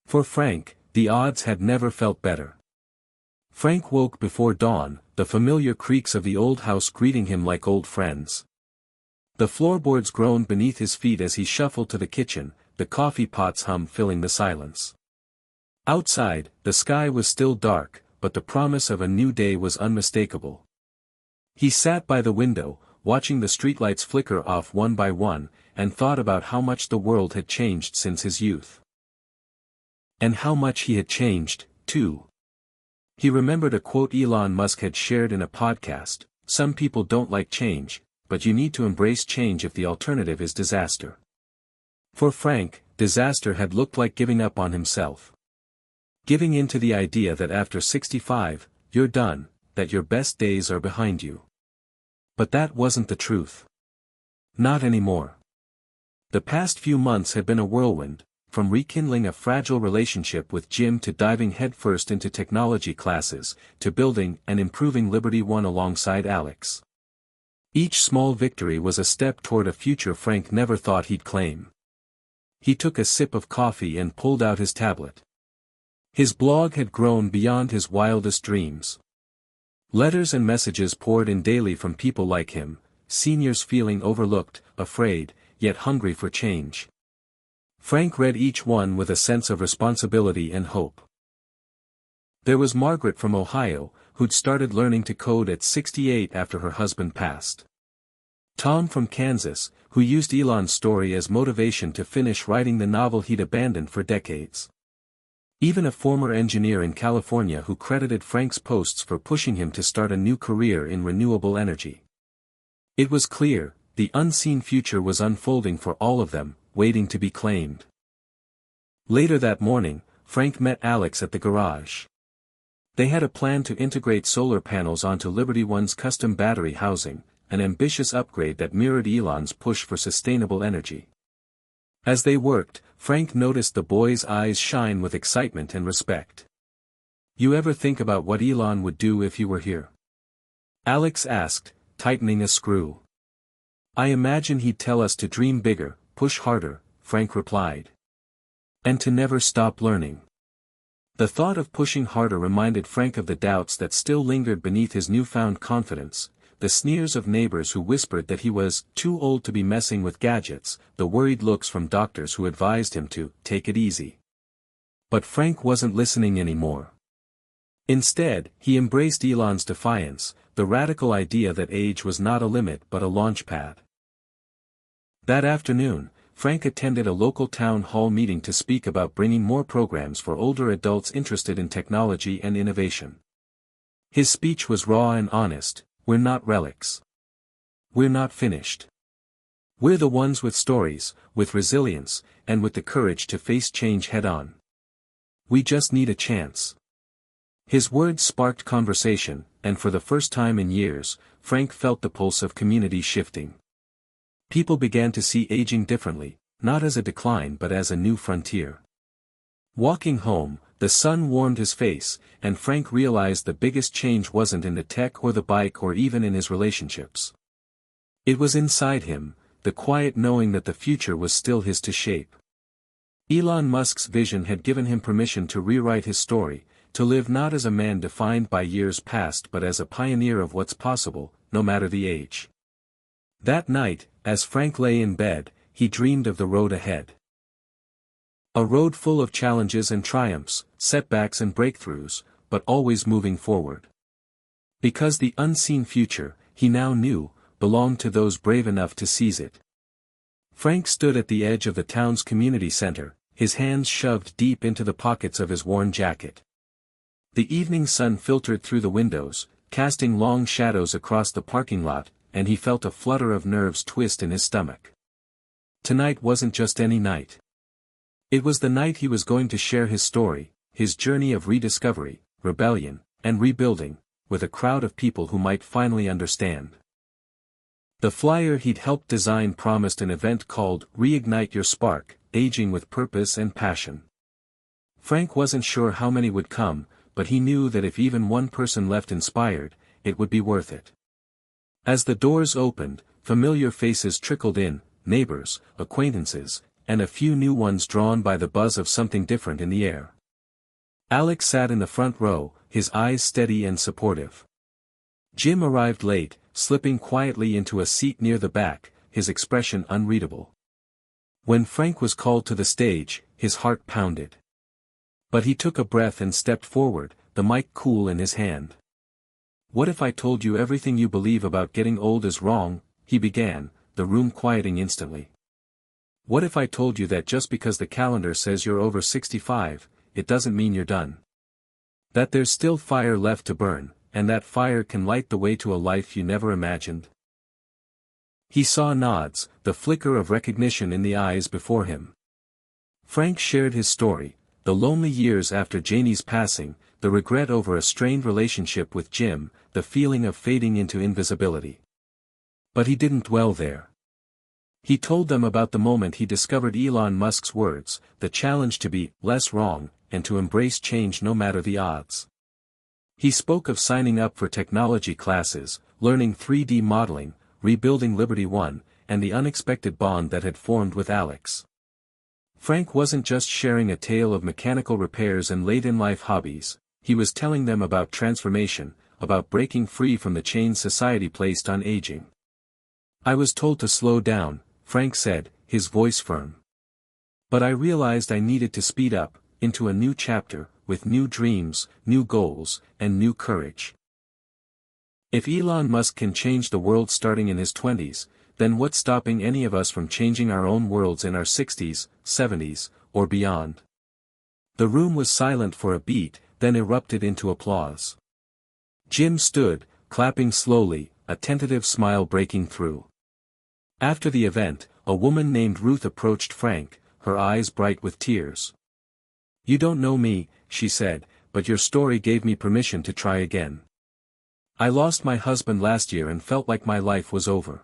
For Frank, the odds had never felt better. Frank woke before dawn, the familiar creaks of the old house greeting him like old friends. The floorboards groaned beneath his feet as he shuffled to the kitchen, the coffee pot's hum filling the silence. Outside, the sky was still dark, but the promise of a new day was unmistakable. He sat by the window, watching the streetlights flicker off one by one, and thought about how much the world had changed since his youth. And how much he had changed, too. He remembered a quote Elon Musk had shared in a podcast: "Some people don't like change, but you need to embrace change if the alternative is disaster." For Frank, disaster had looked like giving up on himself. Giving in to the idea that after 65, you're done, that your best days are behind you. But that wasn't the truth. Not anymore. The past few months had been a whirlwind, from rekindling a fragile relationship with Jim to diving headfirst into technology classes, to building and improving Liberty One alongside Alex. Each small victory was a step toward a future Frank never thought he'd claim. He took a sip of coffee and pulled out his tablet. His blog had grown beyond his wildest dreams. Letters and messages poured in daily from people like him, seniors feeling overlooked, afraid, yet hungry for change. Frank read each one with a sense of responsibility and hope. There was Margaret from Ohio, who'd started learning to code at 68 after her husband passed. Tom from Kansas, who used Elon's story as motivation to finish writing the novel he'd abandoned for decades. Even a former engineer in California who credited Frank's posts for pushing him to start a new career in renewable energy. It was clear, the unseen future was unfolding for all of them, waiting to be claimed. Later that morning, Frank met Alex at the garage. They had a plan to integrate solar panels onto Liberty One's custom battery housing, an ambitious upgrade that mirrored Elon's push for sustainable energy. As they worked, Frank noticed the boy's eyes shine with excitement and respect. "You ever think about what Elon would do if you were here?" Alex asked, tightening a screw. "I imagine he'd tell us to dream bigger, push harder," Frank replied. "And to never stop learning." The thought of pushing harder reminded Frank of the doubts that still lingered beneath his newfound confidence, the sneers of neighbors who whispered that he was too old to be messing with gadgets, the worried looks from doctors who advised him to take it easy. But Frank wasn't listening anymore. Instead, he embraced Elon's defiance, the radical idea that age was not a limit but a launch pad. That afternoon, Frank attended a local town hall meeting to speak about bringing more programs for older adults interested in technology and innovation. His speech was raw and honest. "We're not relics. We're not finished. We're the ones with stories, with resilience, and with the courage to face change head-on. We just need a chance." His words sparked conversation, and for the first time in years, Frank felt the pulse of community shifting. People began to see aging differently, not as a decline but as a new frontier. Walking home, the sun warmed his face, and Frank realized the biggest change wasn't in the tech or the bike or even in his relationships. It was inside him, the quiet knowing that the future was still his to shape. Elon Musk's vision had given him permission to rewrite his story, to live not as a man defined by years past but as a pioneer of what's possible, no matter the age. That night, as Frank lay in bed, he dreamed of the road ahead. A road full of challenges and triumphs, setbacks and breakthroughs, but always moving forward. Because the unseen future, he now knew, belonged to those brave enough to seize it. Frank stood at the edge of the town's community center, his hands shoved deep into the pockets of his worn jacket. The evening sun filtered through the windows, casting long shadows across the parking lot, and he felt a flutter of nerves twist in his stomach. Tonight wasn't just any night. It was the night he was going to share his story, his journey of rediscovery, rebellion, and rebuilding, with a crowd of people who might finally understand. The flyer he'd helped design promised an event called Reignite Your Spark, Aging with Purpose and Passion. Frank wasn't sure how many would come, but he knew that if even one person left inspired, it would be worth it. As the doors opened, familiar faces trickled in, neighbors, acquaintances, and a few new ones drawn by the buzz of something different in the air. Alex sat in the front row, his eyes steady and supportive. Jim arrived late, slipping quietly into a seat near the back, his expression unreadable. When Frank was called to the stage, his heart pounded. But he took a breath and stepped forward, the mic cool in his hand. "What if I told you everything you believe about getting old is wrong?" he began, the room quieting instantly. "What if I told you that just because the calendar says you're over 65, it doesn't mean you're done? That there's still fire left to burn, and that fire can light the way to a life you never imagined?" He saw nods, the flicker of recognition in the eyes before him. Frank shared his story, the lonely years after Janie's passing, the regret over a strained relationship with Jim, the feeling of fading into invisibility. But he didn't dwell there. He told them about the moment he discovered Elon Musk's words, the challenge to be less wrong, and to embrace change no matter the odds. He spoke of signing up for technology classes, learning 3D modeling, rebuilding Liberty One, and the unexpected bond that had formed with Alex. Frank wasn't just sharing a tale of mechanical repairs and late-in-life hobbies, he was telling them about transformation, about breaking free from the chains society placed on aging. "I was told to slow down," Frank said, his voice firm. "But I realized I needed to speed up, into a new chapter, with new dreams, new goals, and new courage." If Elon Musk can change the world starting in his 20s, then what's stopping any of us from changing our own worlds in our 60s, 70s, or beyond? The room was silent for a beat, then erupted into applause. Jim stood, clapping slowly, a tentative smile breaking through. After the event, a woman named Ruth approached Frank, her eyes bright with tears. "You don't know me," she said, "but your story gave me permission to try again. I lost my husband last year and felt like my life was over.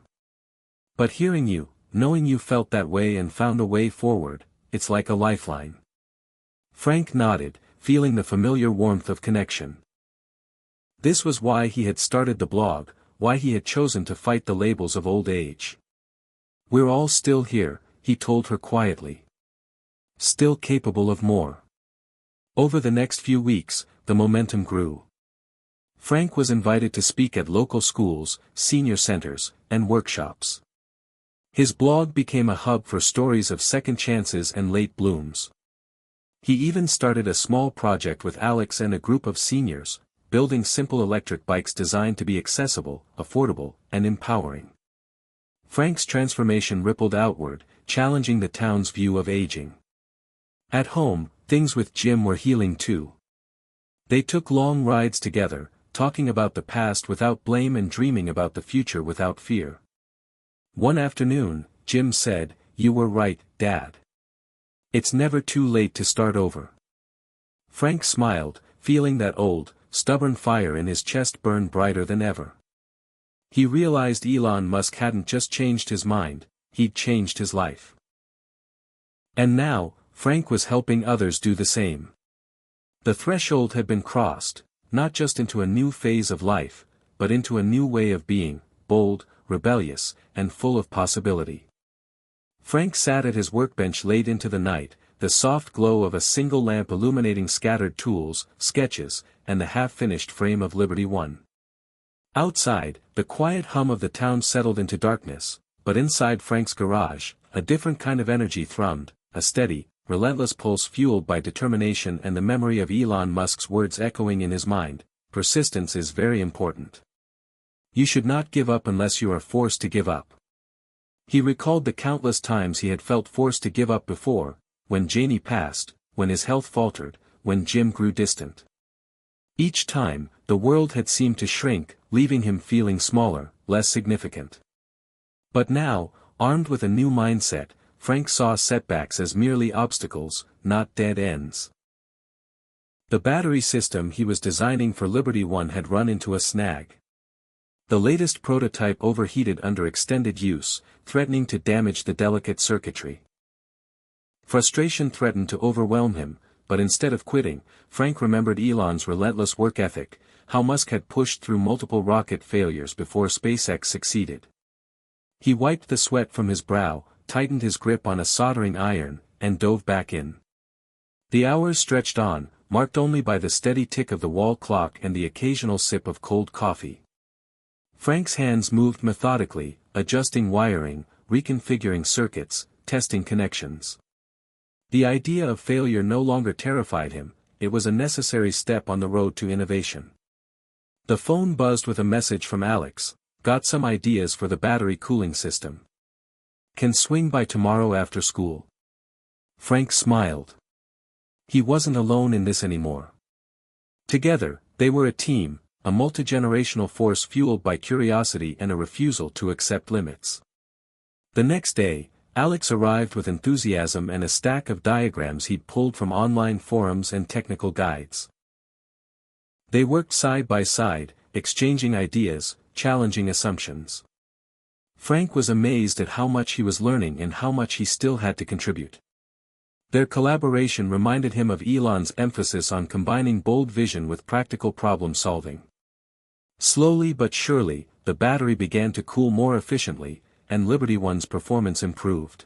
But hearing you, knowing you felt that way and found a way forward, it's like a lifeline." Frank nodded, feeling the familiar warmth of connection. This was why he had started the blog, why he had chosen to fight the labels of old age. "We're all still here," he told her quietly. "Still capable of more." Over the next few weeks, the momentum grew. Frank was invited to speak at local schools, senior centers, and workshops. His blog became a hub for stories of second chances and late blooms. He even started a small project with Alex and a group of seniors, building simple electric bikes designed to be accessible, affordable, and empowering. Frank's transformation rippled outward, challenging the town's view of aging. At home, things with Jim were healing too. They took long rides together, talking about the past without blame and dreaming about the future without fear. One afternoon, Jim said, "You were right, Dad. It's never too late to start over." Frank smiled, feeling that old, stubborn fire in his chest burn brighter than ever. He realized Elon Musk hadn't just changed his mind, he'd changed his life. And now, Frank was helping others do the same. The threshold had been crossed, not just into a new phase of life, but into a new way of being, bold, rebellious, and full of possibility. Frank sat at his workbench late into the night, the soft glow of a single lamp illuminating scattered tools, sketches, and the half-finished frame of Liberty One. Outside, the quiet hum of the town settled into darkness, but inside Frank's garage, a different kind of energy thrummed, a steady, relentless pulse fueled by determination and the memory of Elon Musk's words echoing in his mind: "Persistence is very important. You should not give up unless you are forced to give up." He recalled the countless times he had felt forced to give up before, when Janie passed, when his health faltered, when Jim grew distant. Each time, the world had seemed to shrink, leaving him feeling smaller, less significant. But now, armed with a new mindset, Frank saw setbacks as merely obstacles, not dead ends. The battery system he was designing for Liberty One had run into a snag. The latest prototype overheated under extended use, threatening to damage the delicate circuitry. Frustration threatened to overwhelm him, but instead of quitting, Frank remembered Elon's relentless work ethic, how Musk had pushed through multiple rocket failures before SpaceX succeeded. He wiped the sweat from his brow, tightened his grip on a soldering iron, and dove back in. The hours stretched on, marked only by the steady tick of the wall clock and the occasional sip of cold coffee. Frank's hands moved methodically, adjusting wiring, reconfiguring circuits, testing connections. The idea of failure no longer terrified him, it was a necessary step on the road to innovation. The phone buzzed with a message from Alex: "Got some ideas for the battery cooling system. Can swing by tomorrow after school." Frank smiled. He wasn't alone in this anymore. Together, they were a team, a multi-generational force fueled by curiosity and a refusal to accept limits. The next day, Alex arrived with enthusiasm and a stack of diagrams he'd pulled from online forums and technical guides. They worked side by side, exchanging ideas, challenging assumptions. Frank was amazed at how much he was learning and how much he still had to contribute. Their collaboration reminded him of Elon's emphasis on combining bold vision with practical problem solving. Slowly but surely, the battery began to cool more efficiently, and Liberty One's performance improved.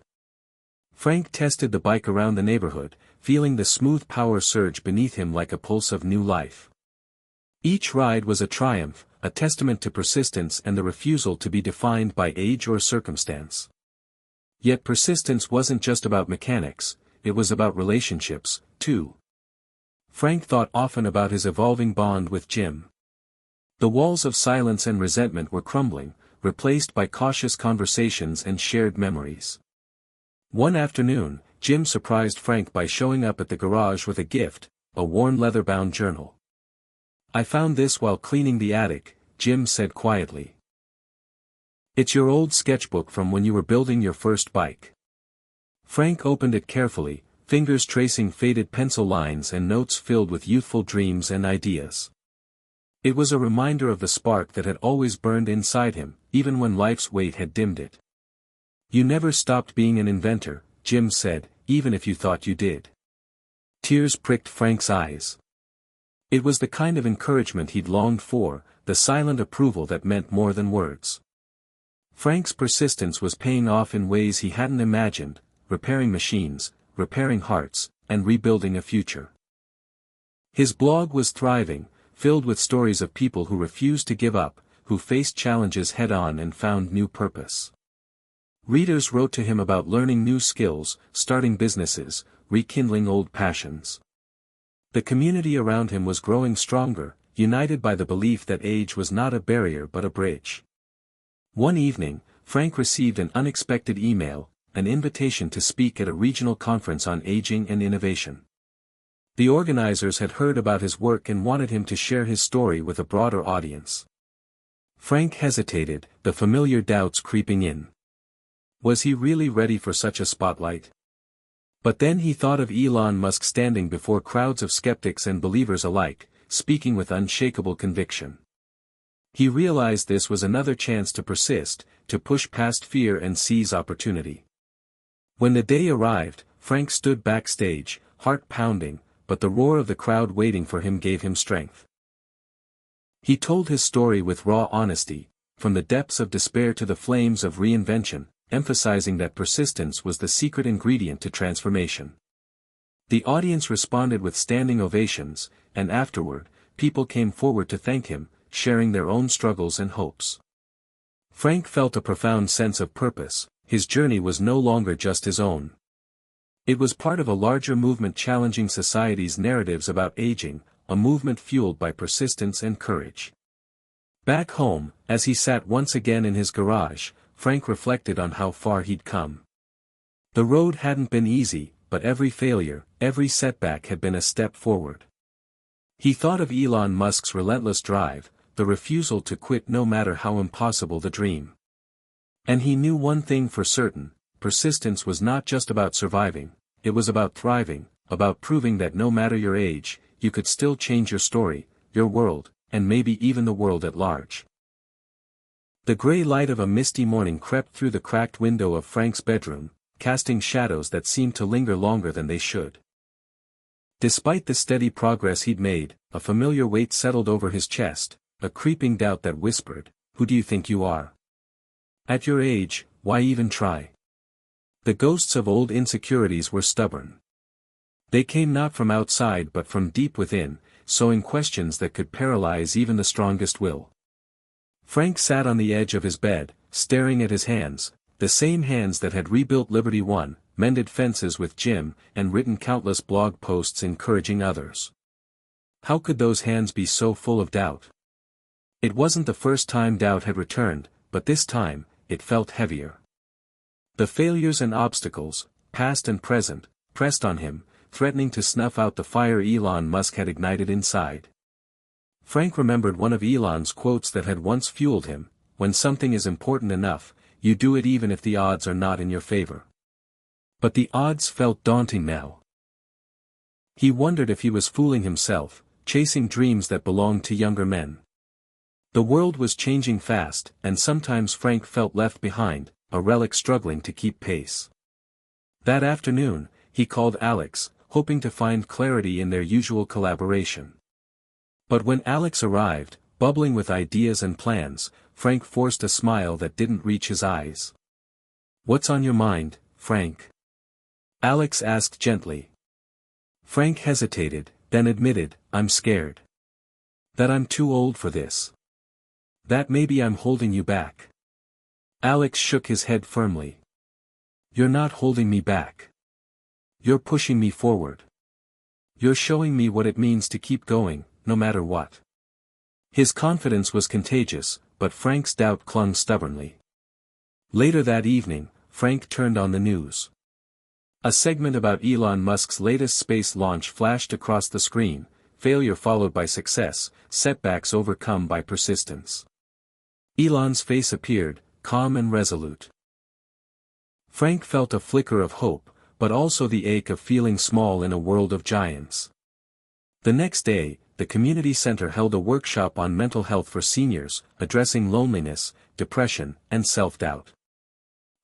Frank tested the bike around the neighborhood, feeling the smooth power surge beneath him like a pulse of new life. Each ride was a triumph, a testament to persistence and the refusal to be defined by age or circumstance. Yet persistence wasn't just about mechanics, it was about relationships, too. Frank thought often about his evolving bond with Jim. The walls of silence and resentment were crumbling, replaced by cautious conversations and shared memories. One afternoon, Jim surprised Frank by showing up at the garage with a gift, a worn leather-bound journal. "I found this while cleaning the attic," Jim said quietly. It's your old sketchbook from when you were building your first bike. Frank opened it carefully, fingers tracing faded pencil lines and notes filled with youthful dreams and ideas. It was a reminder of the spark that had always burned inside him, even when life's weight had dimmed it. You never stopped being an inventor, Jim said, even if you thought you did. Tears pricked Frank's eyes. It was the kind of encouragement he'd longed for, the silent approval that meant more than words. Frank's persistence was paying off in ways he hadn't imagined, repairing machines, repairing hearts, and rebuilding a future. His blog was thriving, filled with stories of people who refused to give up, who faced challenges head-on and found new purpose. Readers wrote to him about learning new skills, starting businesses, rekindling old passions. The community around him was growing stronger, united by the belief that age was not a barrier but a bridge. One evening, Frank received an unexpected email, an invitation to speak at a regional conference on aging and innovation. The organizers had heard about his work and wanted him to share his story with a broader audience. Frank hesitated, the familiar doubts creeping in. Was he really ready for such a spotlight? But then he thought of Elon Musk standing before crowds of skeptics and believers alike, speaking with unshakable conviction. He realized this was another chance to persist, to push past fear and seize opportunity. When the day arrived, Frank stood backstage, heart pounding, but the roar of the crowd waiting for him gave him strength. He told his story with raw honesty, from the depths of despair to the flames of reinvention, emphasizing that persistence was the secret ingredient to transformation. The audience responded with standing ovations, and afterward, people came forward to thank him, sharing their own struggles and hopes. Frank felt a profound sense of purpose. His journey was no longer just his own. It was part of a larger movement challenging society's narratives about aging, a movement fueled by persistence and courage. Back home, as he sat once again in his garage, Frank reflected on how far he'd come. The road hadn't been easy, but every failure, every setback had been a step forward. He thought of Elon Musk's relentless drive, the refusal to quit no matter how impossible the dream. And he knew one thing for certain: persistence was not just about surviving, it was about thriving, about proving that no matter your age, you could still change your story, your world, and maybe even the world at large. The gray light of a misty morning crept through the cracked window of Frank's bedroom, casting shadows that seemed to linger longer than they should. Despite the steady progress he'd made, a familiar weight settled over his chest, a creeping doubt that whispered, "Who do you think you are? At your age, why even try?" The ghosts of old insecurities were stubborn. They came not from outside but from deep within, sowing questions that could paralyze even the strongest will. Frank sat on the edge of his bed, staring at his hands, the same hands that had rebuilt Liberty One, mended fences with Jim, and written countless blog posts encouraging others. How could those hands be so full of doubt? It wasn't the first time doubt had returned, but this time, it felt heavier. The failures and obstacles, past and present, pressed on him, threatening to snuff out the fire Elon Musk had ignited inside. Frank remembered one of Elon's quotes that had once fueled him: "When something is important enough, you do it even if the odds are not in your favor." But the odds felt daunting now. He wondered if he was fooling himself, chasing dreams that belonged to younger men. The world was changing fast, and sometimes Frank felt left behind, a relic struggling to keep pace. That afternoon, he called Alex, hoping to find clarity in their usual collaboration. But when Alex arrived, bubbling with ideas and plans, Frank forced a smile that didn't reach his eyes. "What's on your mind, Frank?" Alex asked gently. Frank hesitated, then admitted, "I'm scared. That I'm too old for this. That maybe I'm holding you back." Alex shook his head firmly. "You're not holding me back. You're pushing me forward. You're showing me what it means to keep going, no matter what." His confidence was contagious, but Frank's doubt clung stubbornly. Later that evening, Frank turned on the news. A segment about Elon Musk's latest space launch flashed across the screen: failure followed by success, setbacks overcome by persistence. Elon's face appeared, calm and resolute. Frank felt a flicker of hope, but also the ache of feeling small in a world of giants. The next day, the community center held a workshop on mental health for seniors, addressing loneliness, depression, and self-doubt.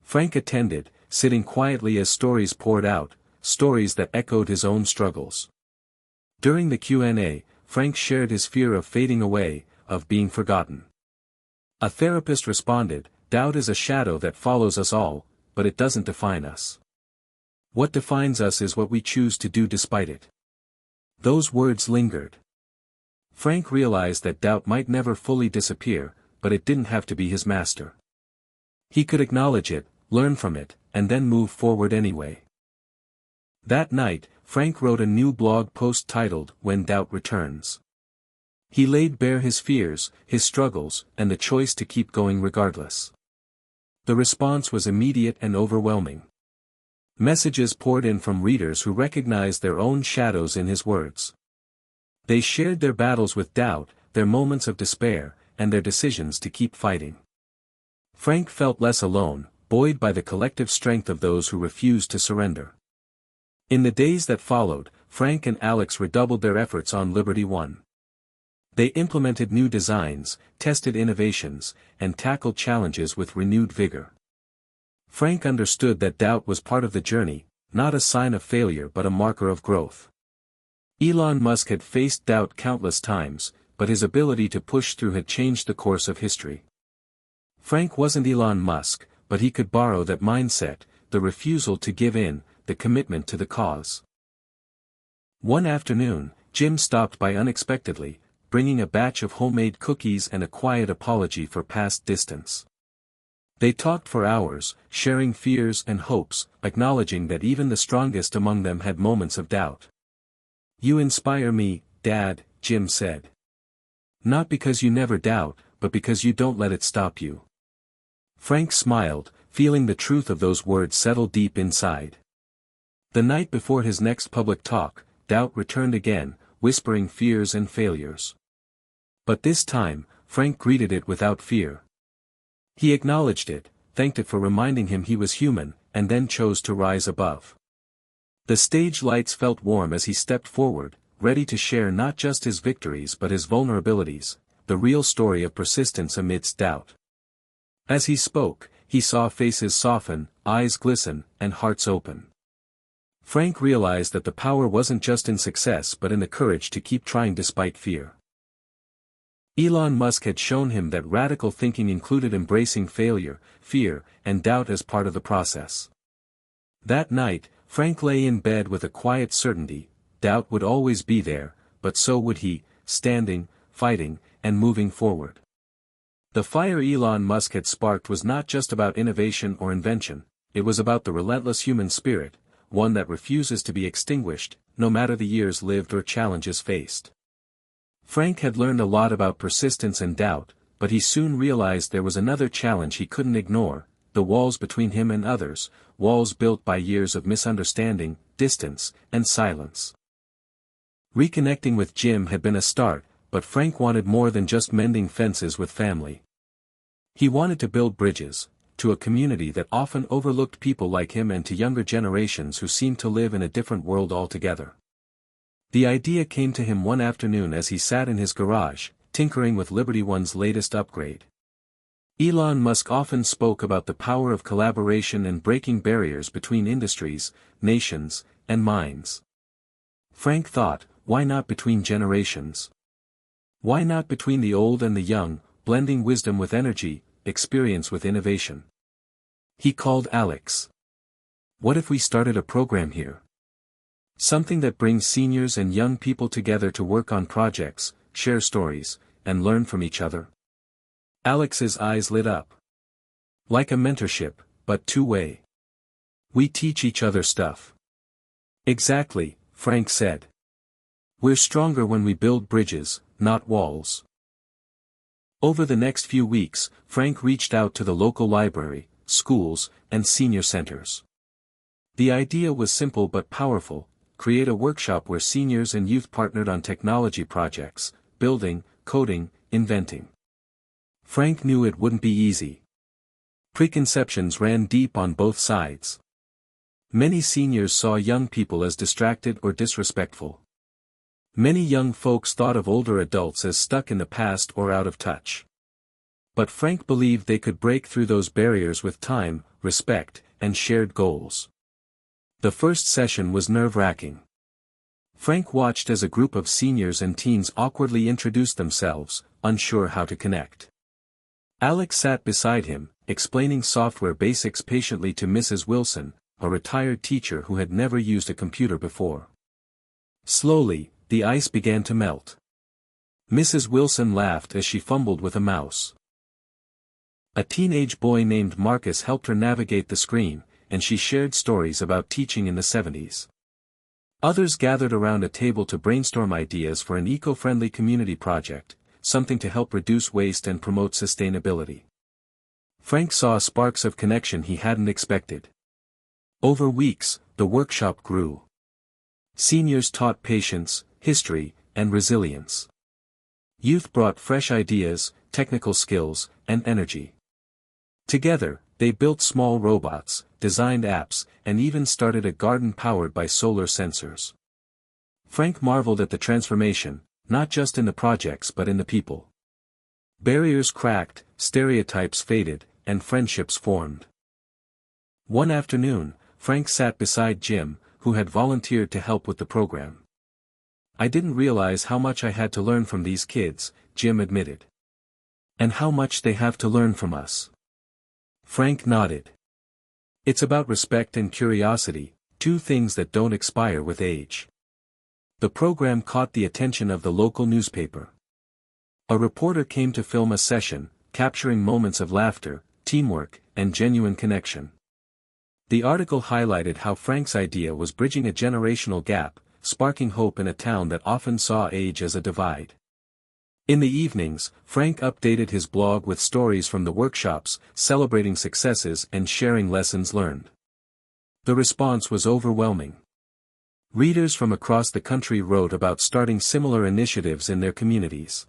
Frank attended, sitting quietly as stories poured out, stories that echoed his own struggles. During the Q&A, Frank shared his fear of fading away, of being forgotten. A therapist responded, "Doubt is a shadow that follows us all, but it doesn't define us. What defines us is what we choose to do despite it." Those words lingered. Frank realized that doubt might never fully disappear, but it didn't have to be his master. He could acknowledge it, learn from it, and then move forward anyway. That night, Frank wrote a new blog post titled, "When Doubt Returns." He laid bare his fears, his struggles, and the choice to keep going regardless. The response was immediate and overwhelming. Messages poured in from readers who recognized their own shadows in his words. They shared their battles with doubt, their moments of despair, and their decisions to keep fighting. Frank felt less alone, buoyed by the collective strength of those who refused to surrender. In the days that followed, Frank and Alex redoubled their efforts on Liberty One. They implemented new designs, tested innovations, and tackled challenges with renewed vigor. Frank understood that doubt was part of the journey, not a sign of failure but a marker of growth. Elon Musk had faced doubt countless times, but his ability to push through had changed the course of history. Frank wasn't Elon Musk, but he could borrow that mindset, the refusal to give in, the commitment to the cause. One afternoon, Jim stopped by unexpectedly, bringing a batch of homemade cookies and a quiet apology for past distance. They talked for hours, sharing fears and hopes, acknowledging that even the strongest among them had moments of doubt. "You inspire me, Dad," Jim said. "Not because you never doubt, but because you don't let it stop you." Frank smiled, feeling the truth of those words settle deep inside. The night before his next public talk, doubt returned again, whispering fears and failures. But this time, Frank greeted it without fear. He acknowledged it, thanked it for reminding him he was human, and then chose to rise above. The stage lights felt warm as he stepped forward, ready to share not just his victories but his vulnerabilities, the real story of persistence amidst doubt. As he spoke, he saw faces soften, eyes glisten, and hearts open. Frank realized that the power wasn't just in success but in the courage to keep trying despite fear. Elon Musk had shown him that radical thinking included embracing failure, fear, and doubt as part of the process. That night, Frank lay in bed with a quiet certainty: doubt would always be there, but so would he, standing, fighting, and moving forward. The fire Elon Musk had sparked was not just about innovation or invention, it was about the relentless human spirit, one that refuses to be extinguished, no matter the years lived or challenges faced. Frank had learned a lot about persistence and doubt, but he soon realized there was another challenge he couldn't ignore: the walls between him and others, walls built by years of misunderstanding, distance, and silence. Reconnecting with Jim had been a start, but Frank wanted more than just mending fences with family. He wanted to build bridges, to a community that often overlooked people like him and to younger generations who seemed to live in a different world altogether. The idea came to him one afternoon as he sat in his garage, tinkering with Liberty One's latest upgrade. Elon Musk often spoke about the power of collaboration and breaking barriers between industries, nations, and minds. Frank thought, why not between generations? Why not between the old and the young, blending wisdom with energy, experience with innovation? He called Alex. "What if we started a program here? Something that brings seniors and young people together to work on projects, share stories, and learn from each other?" Alex's eyes lit up. "Like a mentorship, but two-way. We teach each other stuff." "Exactly," Frank said. "We're stronger when we build bridges, not walls." Over the next few weeks, Frank reached out to the local library, schools, and senior centers. The idea was simple but powerful: create a workshop where seniors and youth partnered on technology projects, building, coding, inventing. Frank knew it wouldn't be easy. Preconceptions ran deep on both sides. Many seniors saw young people as distracted or disrespectful. Many young folks thought of older adults as stuck in the past or out of touch. But Frank believed they could break through those barriers with time, respect, and shared goals. The first session was nerve-wracking. Frank watched as a group of seniors and teens awkwardly introduced themselves, unsure how to connect. Alex sat beside him, explaining software basics patiently to Mrs. Wilson, a retired teacher who had never used a computer before. Slowly, the ice began to melt. Mrs. Wilson laughed as she fumbled with a mouse. A teenage boy named Marcus helped her navigate the screen, and she shared stories about teaching in the 70s. Others gathered around a table to brainstorm ideas for an eco-friendly community project, something to help reduce waste and promote sustainability. Frank saw sparks of connection he hadn't expected. Over weeks, the workshop grew. Seniors taught patience, history, and resilience. Youth brought fresh ideas, technical skills, and energy. Together, they built small robots, designed apps, and even started a garden powered by solar sensors. Frank marveled at the transformation, not just in the projects but in the people. Barriers cracked, stereotypes faded, and friendships formed. One afternoon, Frank sat beside Jim, who had volunteered to help with the program. "I didn't realize how much I had to learn from these kids," Jim admitted. "And how much they have to learn from us." Frank nodded. "It's about respect and curiosity, two things that don't expire with age." The program caught the attention of the local newspaper. A reporter came to film a session, capturing moments of laughter, teamwork, and genuine connection. The article highlighted how Frank's idea was bridging a generational gap, sparking hope in a town that often saw age as a divide. In the evenings, Frank updated his blog with stories from the workshops, celebrating successes and sharing lessons learned. The response was overwhelming. Readers from across the country wrote about starting similar initiatives in their communities.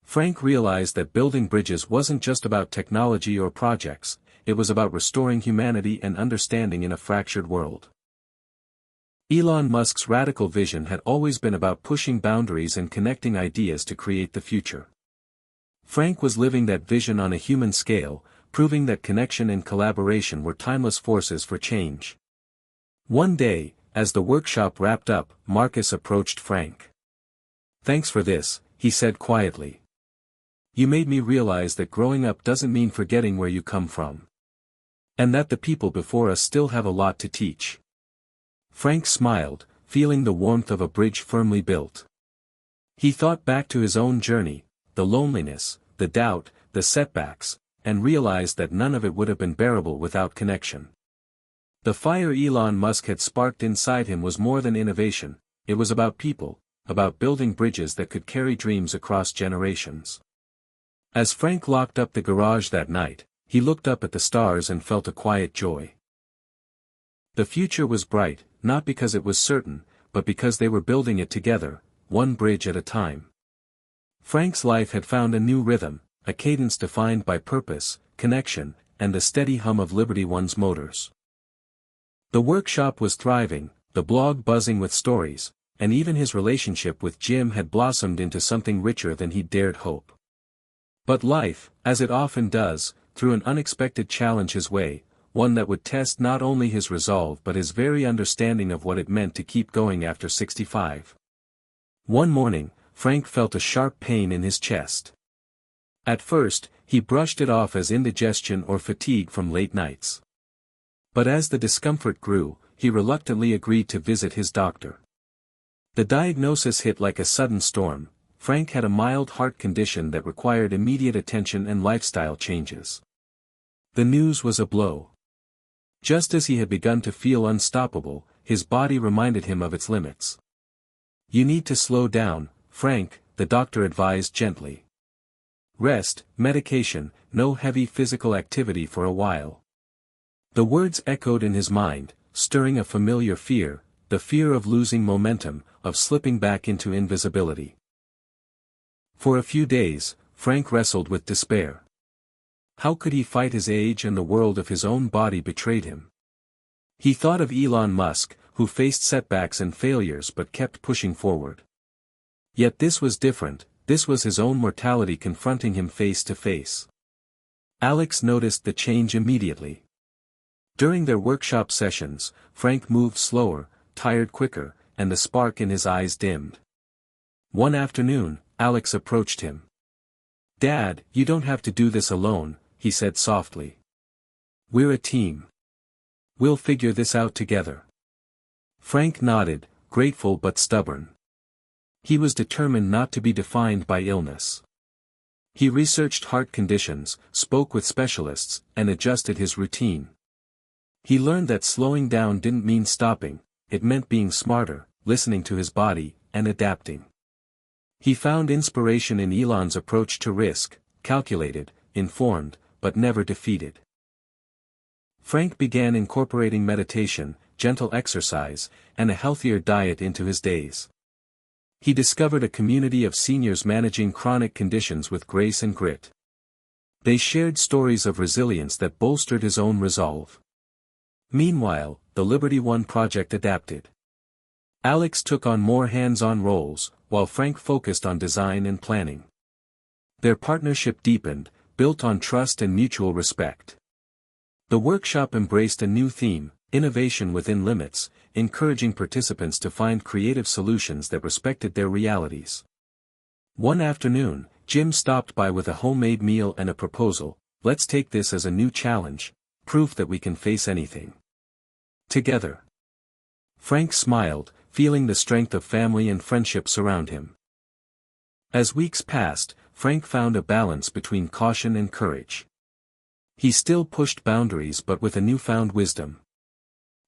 Frank realized that building bridges wasn't just about technology or projects, it was about restoring humanity and understanding in a fractured world. Elon Musk's radical vision had always been about pushing boundaries and connecting ideas to create the future. Frank was living that vision on a human scale, proving that connection and collaboration were timeless forces for change. One day, as the workshop wrapped up, Marcus approached Frank. "Thanks for this," he said quietly. "You made me realize that growing up doesn't mean forgetting where you come from. And that the people before us still have a lot to teach." Frank smiled, feeling the warmth of a bridge firmly built. He thought back to his own journey, the loneliness, the doubt, the setbacks, and realized that none of it would have been bearable without connection. The fire Elon Musk had sparked inside him was more than innovation, it was about people, about building bridges that could carry dreams across generations. As Frank locked up the garage that night, he looked up at the stars and felt a quiet joy. The future was bright, not because it was certain, but because they were building it together, one bridge at a time. Frank's life had found a new rhythm, a cadence defined by purpose, connection, and the steady hum of Liberty One's motors. The workshop was thriving, the blog buzzing with stories, and even his relationship with Jim had blossomed into something richer than he'd dared hope. But life, as it often does, threw an unexpected challenge his way, one that would test not only his resolve but his very understanding of what it meant to keep going after 65. One morning, Frank felt a sharp pain in his chest. At first, he brushed it off as indigestion or fatigue from late nights. But as the discomfort grew, he reluctantly agreed to visit his doctor. The diagnosis hit like a sudden storm. Frank had a mild heart condition that required immediate attention and lifestyle changes. The news was a blow. Just as he had begun to feel unstoppable, his body reminded him of its limits. "You need to slow down, Frank," the doctor advised gently. "Rest, medication, no heavy physical activity for a while." The words echoed in his mind, stirring a familiar fear, the fear of losing momentum, of slipping back into invisibility. For a few days, Frank wrestled with despair. How could he fight his age and the world if his own body betrayed him? He thought of Elon Musk, who faced setbacks and failures but kept pushing forward. Yet this was different, this was his own mortality confronting him face to face. Alex noticed the change immediately. During their workshop sessions, Frank moved slower, tired quicker, and the spark in his eyes dimmed. One afternoon, Alex approached him. "Dad, you don't have to do this alone," he said softly. "We're a team. We'll figure this out together." Frank nodded, grateful but stubborn. He was determined not to be defined by illness. He researched heart conditions, spoke with specialists, and adjusted his routine. He learned that slowing down didn't mean stopping, it meant being smarter, listening to his body, and adapting. He found inspiration in Elon's approach to risk, calculated, informed, but never defeated. Frank began incorporating meditation, gentle exercise, and a healthier diet into his days. He discovered a community of seniors managing chronic conditions with grace and grit. They shared stories of resilience that bolstered his own resolve. Meanwhile, the Liberty One project adapted. Alex took on more hands-on roles, while Frank focused on design and planning. Their partnership deepened, built on trust and mutual respect. The workshop embraced a new theme, innovation within limits, encouraging participants to find creative solutions that respected their realities. One afternoon, Jim stopped by with a homemade meal and a proposal. "Let's take this as a new challenge, proof that we can face anything together." Frank smiled, feeling the strength of family and friendship surround him. As weeks passed, Frank found a balance between caution and courage. He still pushed boundaries but with a newfound wisdom.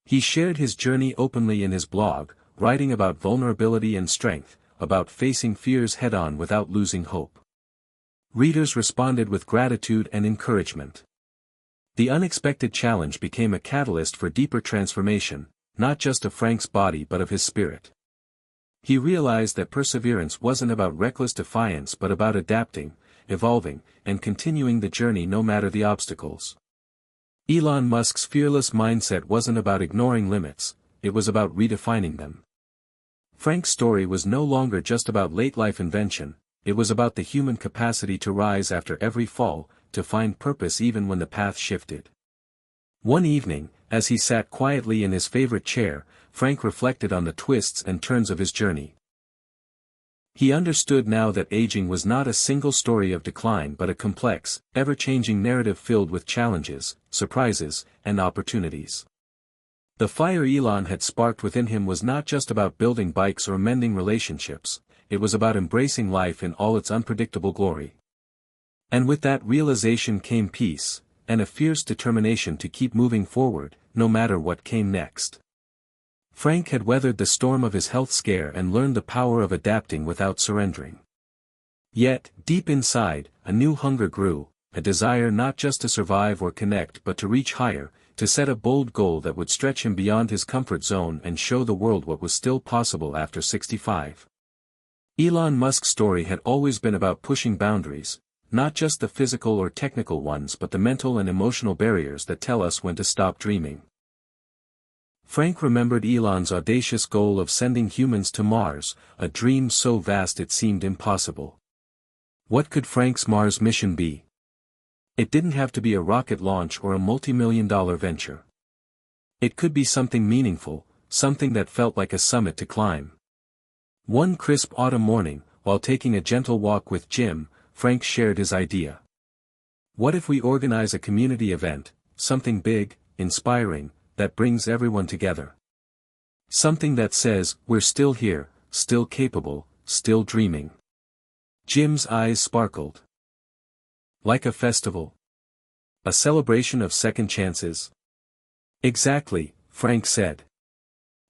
He shared his journey openly in his blog, writing about vulnerability and strength, about facing fears head-on without losing hope. Readers responded with gratitude and encouragement. The unexpected challenge became a catalyst for deeper transformation, not just of Frank's body but of his spirit. He realized that perseverance wasn't about reckless defiance but about adapting, evolving, and continuing the journey no matter the obstacles. Elon Musk's fearless mindset wasn't about ignoring limits, it was about redefining them. Frank's story was no longer just about late-life invention, it was about the human capacity to rise after every fall, to find purpose even when the path shifted. One evening, as he sat quietly in his favorite chair, Frank reflected on the twists and turns of his journey. He understood now that aging was not a single story of decline but a complex, ever-changing narrative filled with challenges, surprises, and opportunities. The fire Elon had sparked within him was not just about building bikes or mending relationships, it was about embracing life in all its unpredictable glory. And with that realization came peace, and a fierce determination to keep moving forward, no matter what came next. Frank had weathered the storm of his health scare and learned the power of adapting without surrendering. Yet, deep inside, a new hunger grew, a desire not just to survive or connect but to reach higher, to set a bold goal that would stretch him beyond his comfort zone and show the world what was still possible after 65. Elon Musk's story had always been about pushing boundaries, not just the physical or technical ones but the mental and emotional barriers that tell us when to stop dreaming. Frank remembered Elon's audacious goal of sending humans to Mars, a dream so vast it seemed impossible. What could Frank's Mars mission be? It didn't have to be a rocket launch or a multi-million-dollar venture. It could be something meaningful, something that felt like a summit to climb. One crisp autumn morning, while taking a gentle walk with Jim, Frank shared his idea. What if we organize a community event, something big, inspiring, that brings everyone together? Something that says, we're still here, still capable, still dreaming. Jim's eyes sparkled. Like a festival? A celebration of second chances? Exactly, Frank said.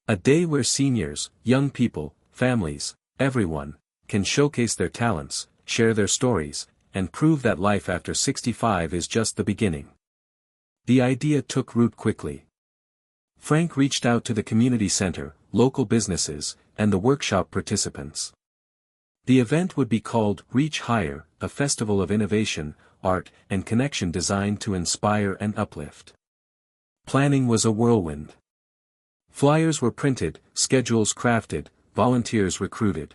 A day where seniors, young people, families, everyone, can showcase their talents, share their stories, and prove that life after 65 is just the beginning. The idea took root quickly. Frank reached out to the community center, local businesses, and the workshop participants. The event would be called Reach Higher, a festival of innovation, art, and connection designed to inspire and uplift. Planning was a whirlwind. Flyers were printed, schedules crafted, volunteers recruited.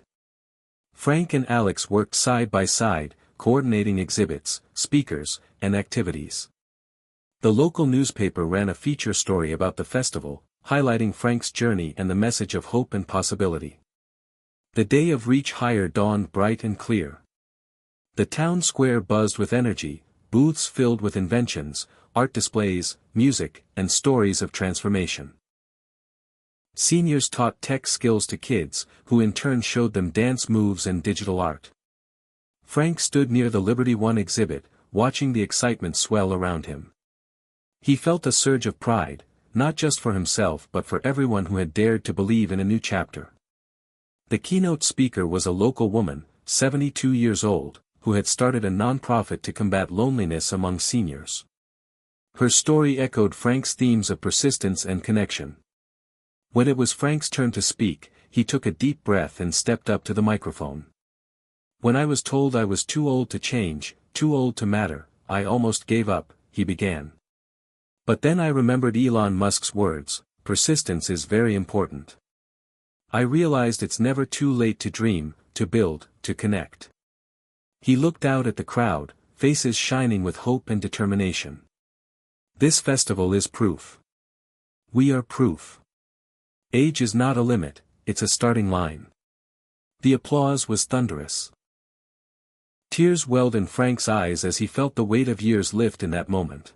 Frank and Alex worked side by side, coordinating exhibits, speakers, and activities. The local newspaper ran a feature story about the festival, highlighting Frank's journey and the message of hope and possibility. The day of Reach Higher dawned bright and clear. The town square buzzed with energy, booths filled with inventions, art displays, music, and stories of transformation. Seniors taught tech skills to kids, who in turn showed them dance moves and digital art. Frank stood near the Liberty One exhibit, watching the excitement swell around him. He felt a surge of pride, not just for himself but for everyone who had dared to believe in a new chapter. The keynote speaker was a local woman, 72 years old, who had started a non-profit to combat loneliness among seniors. Her story echoed Frank's themes of persistence and connection. When it was Frank's turn to speak, he took a deep breath and stepped up to the microphone. "When I was told I was too old to change, too old to matter, I almost gave up," he began. "But then I remembered Elon Musk's words, persistence is very important. I realized it's never too late to dream, to build, to connect." He looked out at the crowd, faces shining with hope and determination. "This festival is proof. We are proof. Age is not a limit, it's a starting line." The applause was thunderous. Tears welled in Frank's eyes as he felt the weight of years lift in that moment.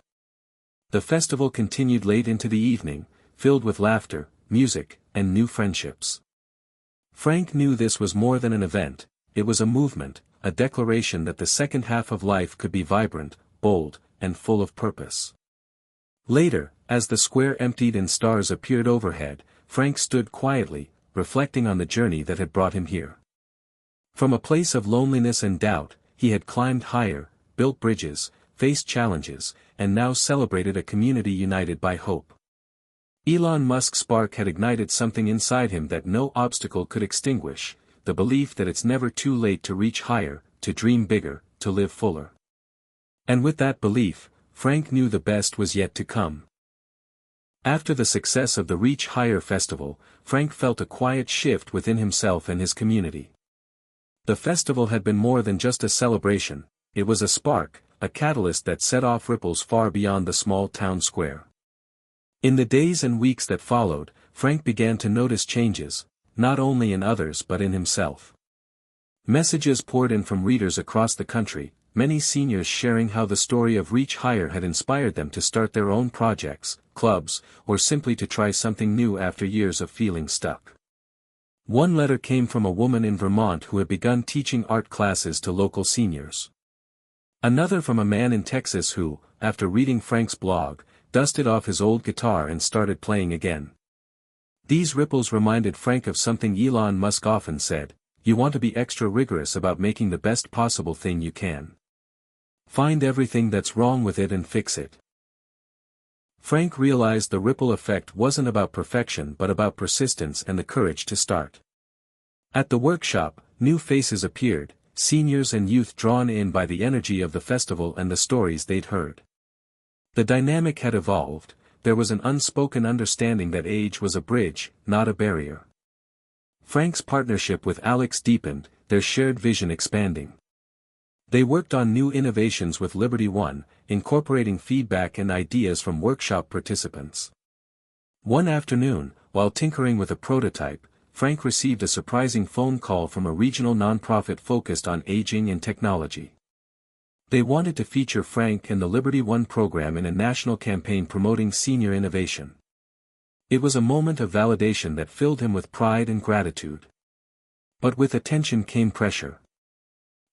The festival continued late into the evening, filled with laughter, music, and new friendships. Frank knew this was more than an event, it was a movement, a declaration that the second half of life could be vibrant, bold, and full of purpose. Later, as the square emptied and stars appeared overhead, Frank stood quietly, reflecting on the journey that had brought him here. From a place of loneliness and doubt, he had climbed higher, built bridges, faced challenges, and now celebrated a community united by hope. Elon Musk's spark had ignited something inside him that no obstacle could extinguish, the belief that it's never too late to reach higher, to dream bigger, to live fuller. And with that belief, Frank knew the best was yet to come. After the success of the Reach Higher festival, Frank felt a quiet shift within himself and his community. The festival had been more than just a celebration, it was a spark, a catalyst that set off ripples far beyond the small town square. In the days and weeks that followed, Frank began to notice changes, not only in others but in himself. Messages poured in from readers across the country, many seniors sharing how the story of Reach Higher had inspired them to start their own projects, clubs, or simply to try something new after years of feeling stuck. One letter came from a woman in Vermont who had begun teaching art classes to local seniors. Another from a man in Texas who, after reading Frank's blog, dusted off his old guitar and started playing again. These ripples reminded Frank of something Elon Musk often said: "You want to be extra rigorous about making the best possible thing you can. Find everything that's wrong with it and fix it." Frank realized the ripple effect wasn't about perfection but about persistence and the courage to start. At the workshop, new faces appeared, seniors and youth drawn in by the energy of the festival and the stories they'd heard. The dynamic had evolved, there was an unspoken understanding that age was a bridge, not a barrier. Frank's partnership with Alex deepened, their shared vision expanding. They worked on new innovations with Liberty One, incorporating feedback and ideas from workshop participants. One afternoon, while tinkering with a prototype, Frank received a surprising phone call from a regional nonprofit focused on aging and technology. They wanted to feature Frank and the Liberty One program in a national campaign promoting senior innovation. It was a moment of validation that filled him with pride and gratitude. But with attention came pressure.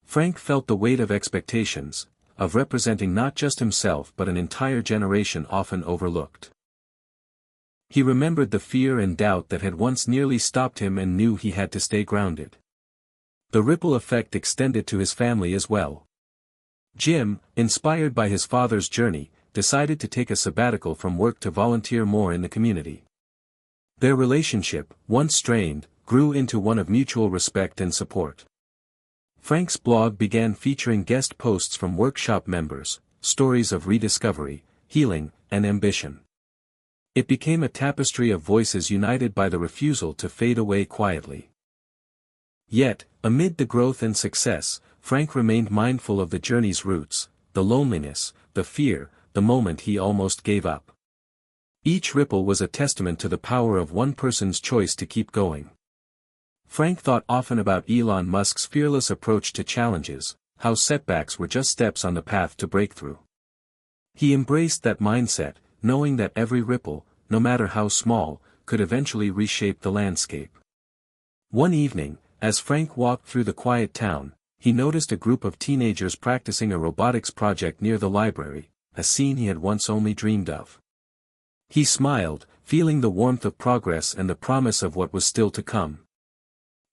Frank felt the weight of expectations, of representing not just himself but an entire generation often overlooked. He remembered the fear and doubt that had once nearly stopped him and knew he had to stay grounded. The ripple effect extended to his family as well. Jim, inspired by his father's journey, decided to take a sabbatical from work to volunteer more in the community. Their relationship, once strained, grew into one of mutual respect and support. Frank's blog began featuring guest posts from workshop members, stories of rediscovery, healing, and ambition. It became a tapestry of voices united by the refusal to fade away quietly. Yet, amid the growth and success, Frank remained mindful of the journey's roots, the loneliness, the fear, the moment he almost gave up. Each ripple was a testament to the power of one person's choice to keep going. Frank thought often about Elon Musk's fearless approach to challenges, how setbacks were just steps on the path to breakthrough. He embraced that mindset, knowing that every ripple, no matter how small, could eventually reshape the landscape. One evening, as Frank walked through the quiet town, he noticed a group of teenagers practicing a robotics project near the library, a scene he had once only dreamed of. He smiled, feeling the warmth of progress and the promise of what was still to come.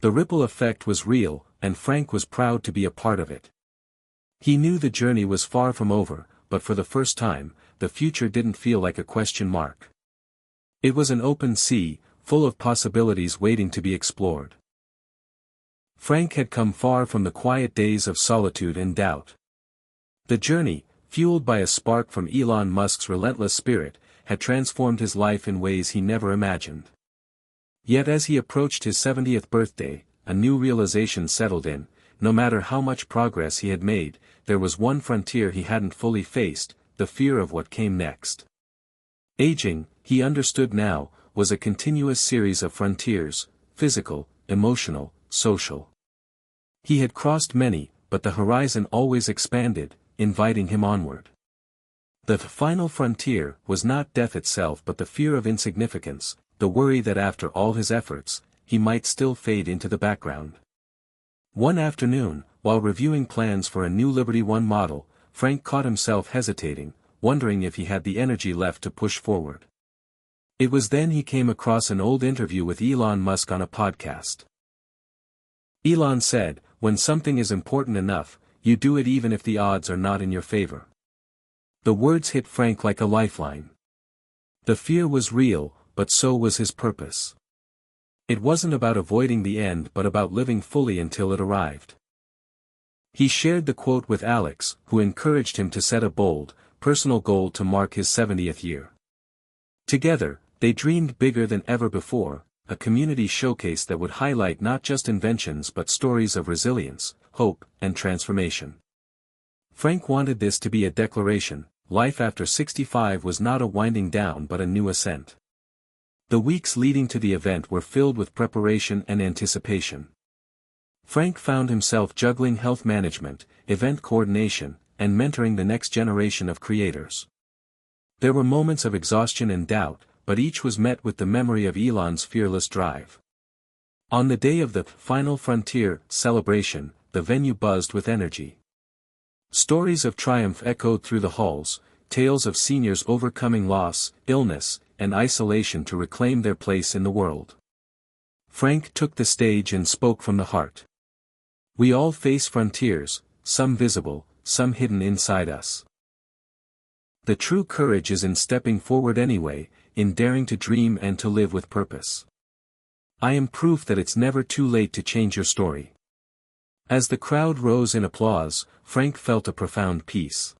The ripple effect was real, and Frank was proud to be a part of it. He knew the journey was far from over, but for the first time, the future didn't feel like a question mark. It was an open sea, full of possibilities waiting to be explored. Frank had come far from the quiet days of solitude and doubt. The journey, fueled by a spark from Elon Musk's relentless spirit, had transformed his life in ways he never imagined. Yet as he approached his 70th birthday, a new realization settled in: no matter how much progress he had made, there was one frontier he hadn't fully faced, the fear of what came next. Aging, he understood now, was a continuous series of frontiers, physical, emotional, social. He had crossed many, but the horizon always expanded, inviting him onward. The final frontier was not death itself but the fear of insignificance, the worry that after all his efforts, he might still fade into the background. One afternoon, while reviewing plans for a new Liberty One model, Frank caught himself hesitating, wondering if he had the energy left to push forward. It was then he came across an old interview with Elon Musk on a podcast. Elon said, "When something is important enough, you do it even if the odds are not in your favor." The words hit Frank like a lifeline. The fear was real, but so was his purpose. It wasn't about avoiding the end but about living fully until it arrived. He shared the quote with Alex, who encouraged him to set a bold, personal goal to mark his 70th year. Together, they dreamed bigger than ever before, a community showcase that would highlight not just inventions but stories of resilience, hope, and transformation. Frank wanted this to be a declaration: life after 65 was not a winding down but a new ascent. The weeks leading to the event were filled with preparation and anticipation. Frank found himself juggling health management, event coordination, and mentoring the next generation of creators. There were moments of exhaustion and doubt, but each was met with the memory of Elon's fearless drive. On the day of the Final Frontier celebration, the venue buzzed with energy. Stories of triumph echoed through the halls, tales of seniors overcoming loss, illness, and isolation to reclaim their place in the world. Frank took the stage and spoke from the heart. "We all face frontiers, some visible, some hidden inside us. The true courage is in stepping forward anyway, in daring to dream and to live with purpose. I am proof that it's never too late to change your story." As the crowd rose in applause, Frank felt a profound peace.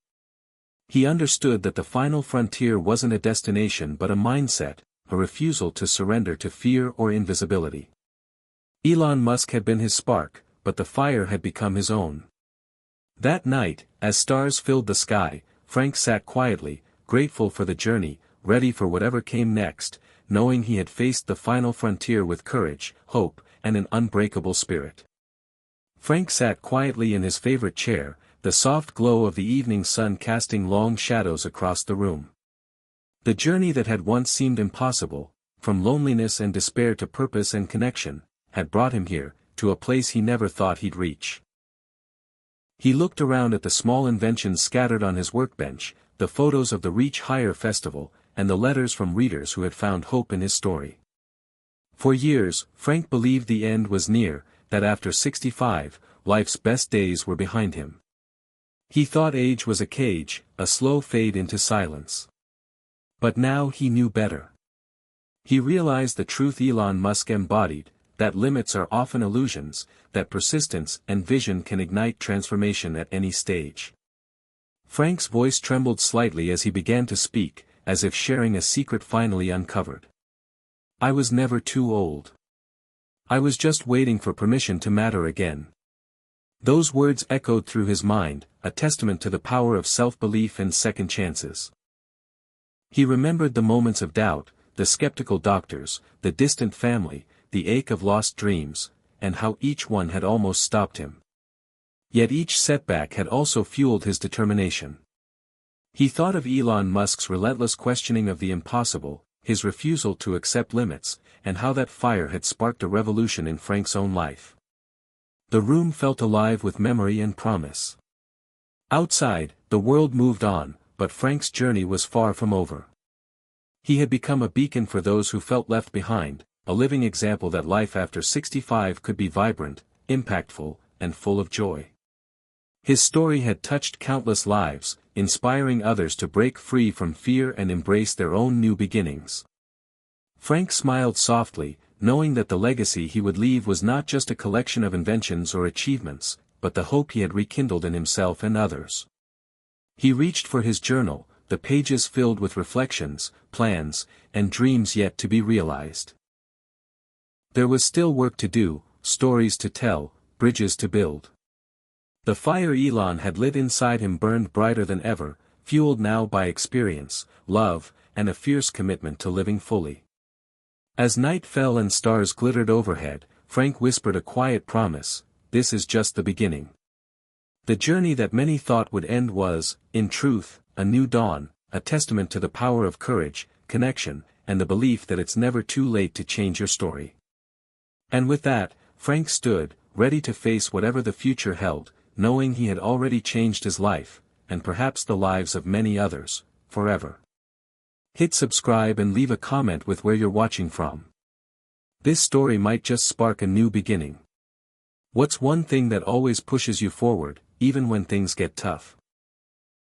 He understood that the final frontier wasn't a destination but a mindset, a refusal to surrender to fear or invisibility. Elon Musk had been his spark, but the fire had become his own. That night, as stars filled the sky, Frank sat quietly, grateful for the journey, ready for whatever came next, knowing he had faced the final frontier with courage, hope, and an unbreakable spirit. Frank sat quietly in his favorite chair, the soft glow of the evening sun casting long shadows across the room. The journey that had once seemed impossible, from loneliness and despair to purpose and connection, had brought him here, to a place he never thought he'd reach. He looked around at the small inventions scattered on his workbench, the photos of the Reach Higher festival, and the letters from readers who had found hope in his story. For years, Frank believed the end was near, that after 65, life's best days were behind him. He thought age was a cage, a slow fade into silence. But now he knew better. He realized the truth Elon Musk embodied: that limits are often illusions, that persistence and vision can ignite transformation at any stage. Frank's voice trembled slightly as he began to speak, as if sharing a secret finally uncovered. I was never too old. I was just waiting for permission to matter again. Those words echoed through his mind, a testament to the power of self-belief and second chances. He remembered the moments of doubt, the skeptical doctors, the distant family, the ache of lost dreams, and how each one had almost stopped him. Yet each setback had also fueled his determination. He thought of Elon Musk's relentless questioning of the impossible, his refusal to accept limits, and how that fire had sparked a revolution in Frank's own life. The room felt alive with memory and promise. Outside, the world moved on, but Frank's journey was far from over. He had become a beacon for those who felt left behind, a living example that life after 65 could be vibrant, impactful, and full of joy. His story had touched countless lives, inspiring others to break free from fear and embrace their own new beginnings. Frank smiled softly, knowing that the legacy he would leave was not just a collection of inventions or achievements, but the hope he had rekindled in himself and others. He reached for his journal, the pages filled with reflections, plans, and dreams yet to be realized. There was still work to do, stories to tell, bridges to build. The fire Elon had lit inside him burned brighter than ever, fueled now by experience, love, and a fierce commitment to living fully. As night fell and stars glittered overhead, Frank whispered a quiet promise, this is just the beginning. The journey that many thought would end was, in truth, a new dawn, a testament to the power of courage, connection, and the belief that it's never too late to change your story. And with that, Frank stood, ready to face whatever the future held, knowing he had already changed his life, and perhaps the lives of many others, forever. Hit subscribe and leave a comment with where you're watching from. This story might just spark a new beginning. What's one thing that always pushes you forward, even when things get tough?